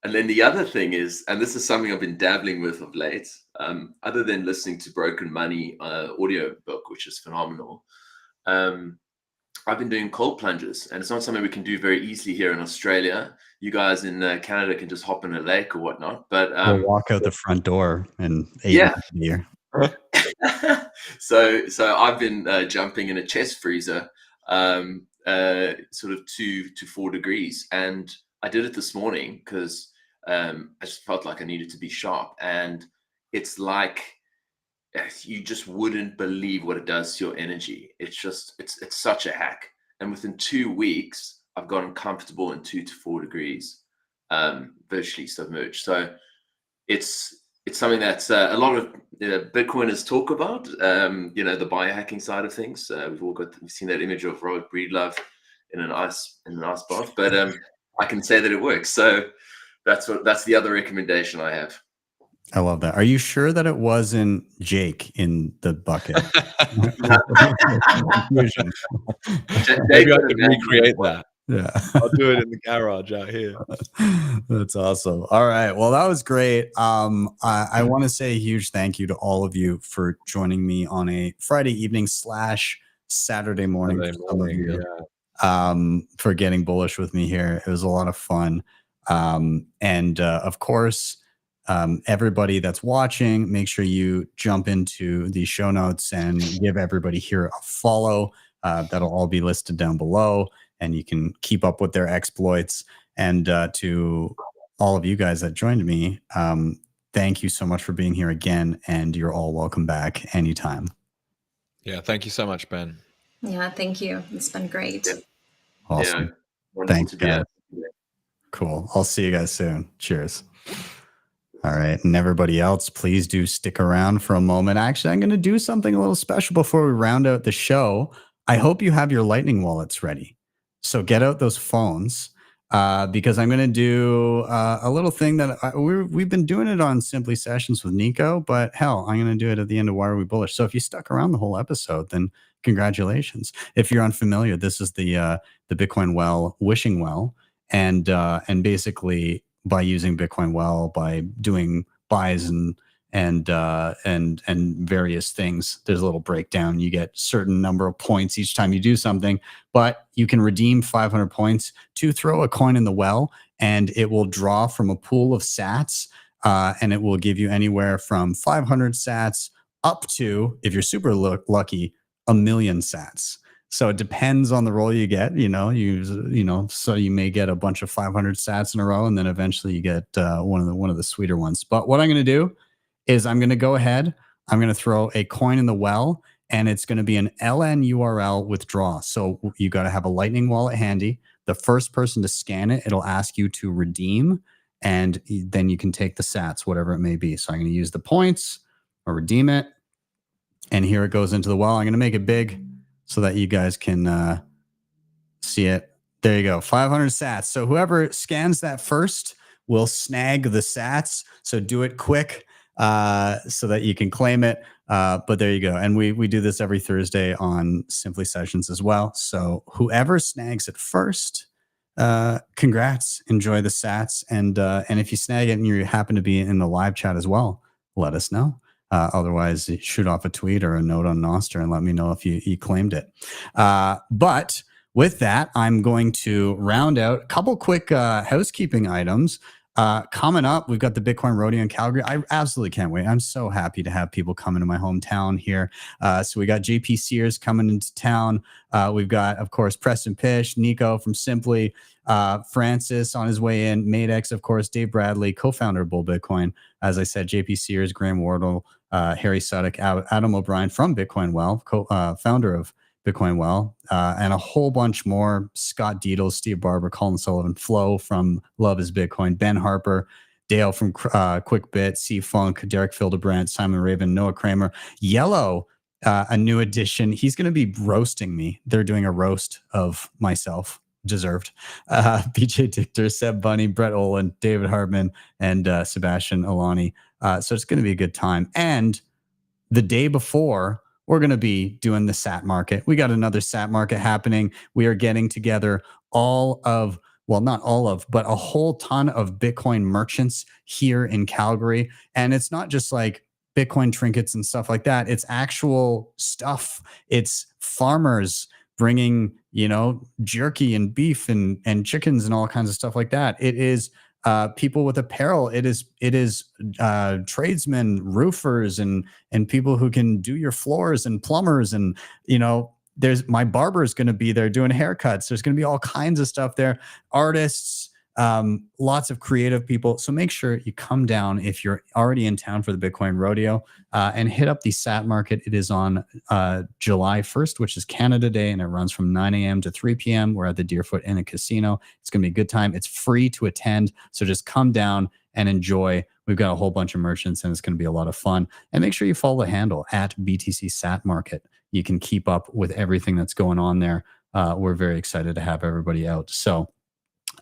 And then the other thing is, and this is something I've been dabbling with of late, other than listening to Broken Money audio book, which is phenomenal, I've been doing cold plunges, and it's not something we can do very easily here in Australia. You guys in Canada can just hop in a lake or whatnot, but we'll walk out the front door and year. So I've been jumping in a chest freezer, sort of 2 to 4 degrees, and I did it this morning because I just felt like I needed to be sharp. And it's like, you just wouldn't believe what it does to your energy. It's just, it's such a hack. And within 2 weeks, I've gotten comfortable in 2 to 4 degrees, virtually submerged. So it's something that's a lot of Bitcoiners talk about, you know, the biohacking side of things. We've seen that image of Robert Breedlove in an ice bath, but I can say that it works. So that's the other recommendation I have. I love that. Are you sure that it wasn't Jake in the bucket? Maybe I could recreate that. Yeah. I'll do it in the garage out here. That's awesome. All right. Well, that was great. I want to say a huge thank you to all of you for joining me on a Friday evening / Saturday morning. for getting bullish with me here. It was a lot of fun. Of course, everybody that's watching, make sure you jump into the show notes and give everybody here a follow. That'll all be listed down below, and you can keep up with their exploits. And to all of you guys that joined me, thank you so much for being here again, and you're all welcome back anytime. Yeah, thank you so much, Ben. Yeah, thank you. It's been great. Yeah. Awesome. Yeah. Thanks, guys. Cool. I'll see you guys soon. Cheers. All right. And everybody else, please do stick around for a moment. Actually, I'm going to do something a little special before we round out the show. I hope you have your Lightning wallets ready. So get out those phones. Because I'm going to do a little thing that we've been doing it on Simply Sessions with Nico, but hell, I'm going to do it at the end of Why Are We Bullish? So if you stuck around the whole episode, then congratulations. If you're unfamiliar, this is the Bitcoin Well wishing well, and basically by using Bitcoin Well, by doing buys and various things, there's a little breakdown. You get certain number of points each time you do something, but you can redeem 500 points to throw a coin in the well, and it will draw from a pool of sats, and it will give you anywhere from 500 sats up to, if you're super lucky, 1 million sats. So it depends on the roll you get, so you may get a bunch of 500 sats in a row, and then eventually you get one of the sweeter ones. But what I'm going to do is I'm going to go ahead, I'm going to throw a coin in the well, and it's going to be an LN URL withdraw. So you got to have a Lightning wallet handy. The first person to scan it, it'll ask you to redeem, and then you can take the sats, whatever it may be. So I'm going to use the points or redeem it. And here it goes into the well. I'm going to make it big so that you guys can see it. There you go, 500 sats. So whoever scans that first will snag the sats. So do it quick, so that you can claim it. But there you go. And we do this every Thursday on Simply Sessions as well. So whoever snags it first, congrats, enjoy the sats. And if you snag it and you happen to be in the live chat as well, let us know. Otherwise, shoot off a tweet or a note on Nostr and let me know if you claimed it. But with that, I'm going to round out a couple quick housekeeping items. Coming up, we've got the Bitcoin Rodeo in Calgary. I absolutely can't wait. I'm so happy to have people come into my hometown here. So we got JP Sears coming into town. We've got, of course, Preston Pish, Nico from Simply, Francis on his way in, Madex, of course, Dave Bradley, co-founder of Bull Bitcoin. As I said, JP Sears, Graham Wardle, Harry Suddick, Adam O'Brien from Bitcoin Well, founder of Bitcoin Well, and a whole bunch more. Scott Deedle, Steve Barber, Colin Sullivan, Flo from Love is Bitcoin, Ben Harper, Dale from QuickBit, C Funk, Derek Fildebrandt, Simon Raven, Noah Kramer, Yellow, a new addition. He's going to be roasting me. They're doing a roast of myself. Deserved. BJ Dichter, Seb Bunny, Brett Olin, David Hartman, and Sebastian Alani. So it's going to be a good time. And the day before, we're going to be doing the SAT market. We got another SAT market happening. We are getting together not all of, but a whole ton of Bitcoin merchants here in Calgary. And it's not just like Bitcoin trinkets and stuff like that. It's actual stuff. It's farmers bringing, jerky and beef and chickens and all kinds of stuff like that. It is people with apparel. It is tradesmen, roofers, and people who can do your floors, and plumbers, and there's my barber is going to be there doing haircuts. There's going to be all kinds of stuff there. Artists, lots of creative people. So make sure you come down if you're already in town for the Bitcoin Rodeo, and hit up the SAT market. It is on July 1st, which is Canada Day, and it runs from 9 a.m. to 3 p.m. We're at the Deerfoot Inn and Casino. It's going to be a good time. It's free to attend. So just come down and enjoy. We've got a whole bunch of merchants, and it's going to be a lot of fun. And make sure you follow the handle at BTC SAT Market. You can keep up with everything that's going on there. We're very excited to have everybody out. So,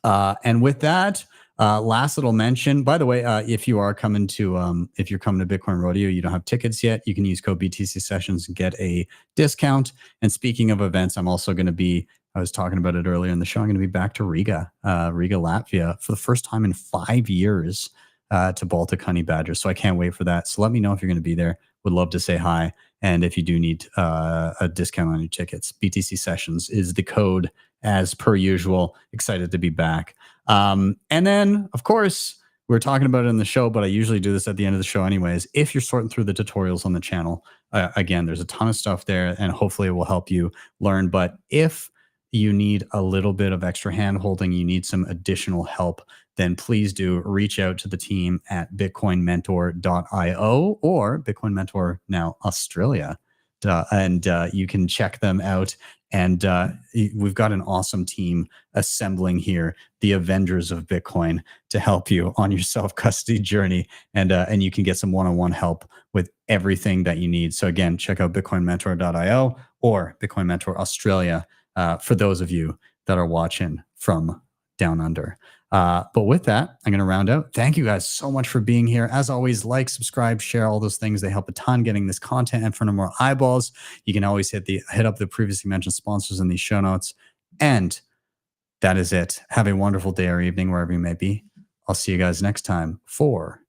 and with that, last little mention, by the way, if you're coming to Bitcoin Rodeo, you don't have tickets yet, you can use code BTC Sessions and get a discount. And speaking of events, I'm also going to be, I was talking about it earlier in the show, I'm going to be back to Riga, Latvia for the first time in 5 years, to Baltic Honey Badger. So I can't wait for that. So let me know if you're going to be there. would love to say hi. And if you do need a discount on your tickets, BTC Sessions is the code as per usual. Excited to be back. And then, of course, we're talking about it in the show, but I usually do this at the end of the show anyways. If you're sorting through the tutorials on the channel, again, there's a ton of stuff there, and hopefully it will help you learn. But if you need a little bit of extra hand-holding, you need some additional help, then please do reach out to the team at bitcoinmentor.io or Bitcoin Mentor now Australia. And you can check them out. And we've got an awesome team assembling here, the Avengers of Bitcoin, to help you on your self-custody journey. And you can get some one-on-one help with everything that you need. So again, check out bitcoinmentor.io or Bitcoin Mentor Australia for those of you that are watching from down under. But with that, I'm going to round out. Thank you guys so much for being here. As always, like, subscribe, share, all those things. They help a ton getting this content in front of more eyeballs. You can always hit up the previously mentioned sponsors in these show notes. And that is it. Have a wonderful day or evening, wherever you may be. I'll see you guys next time for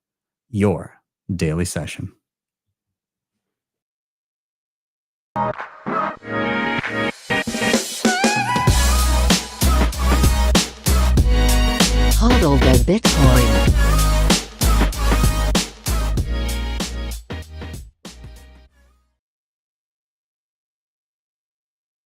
your daily session. HODL the Bitcoin.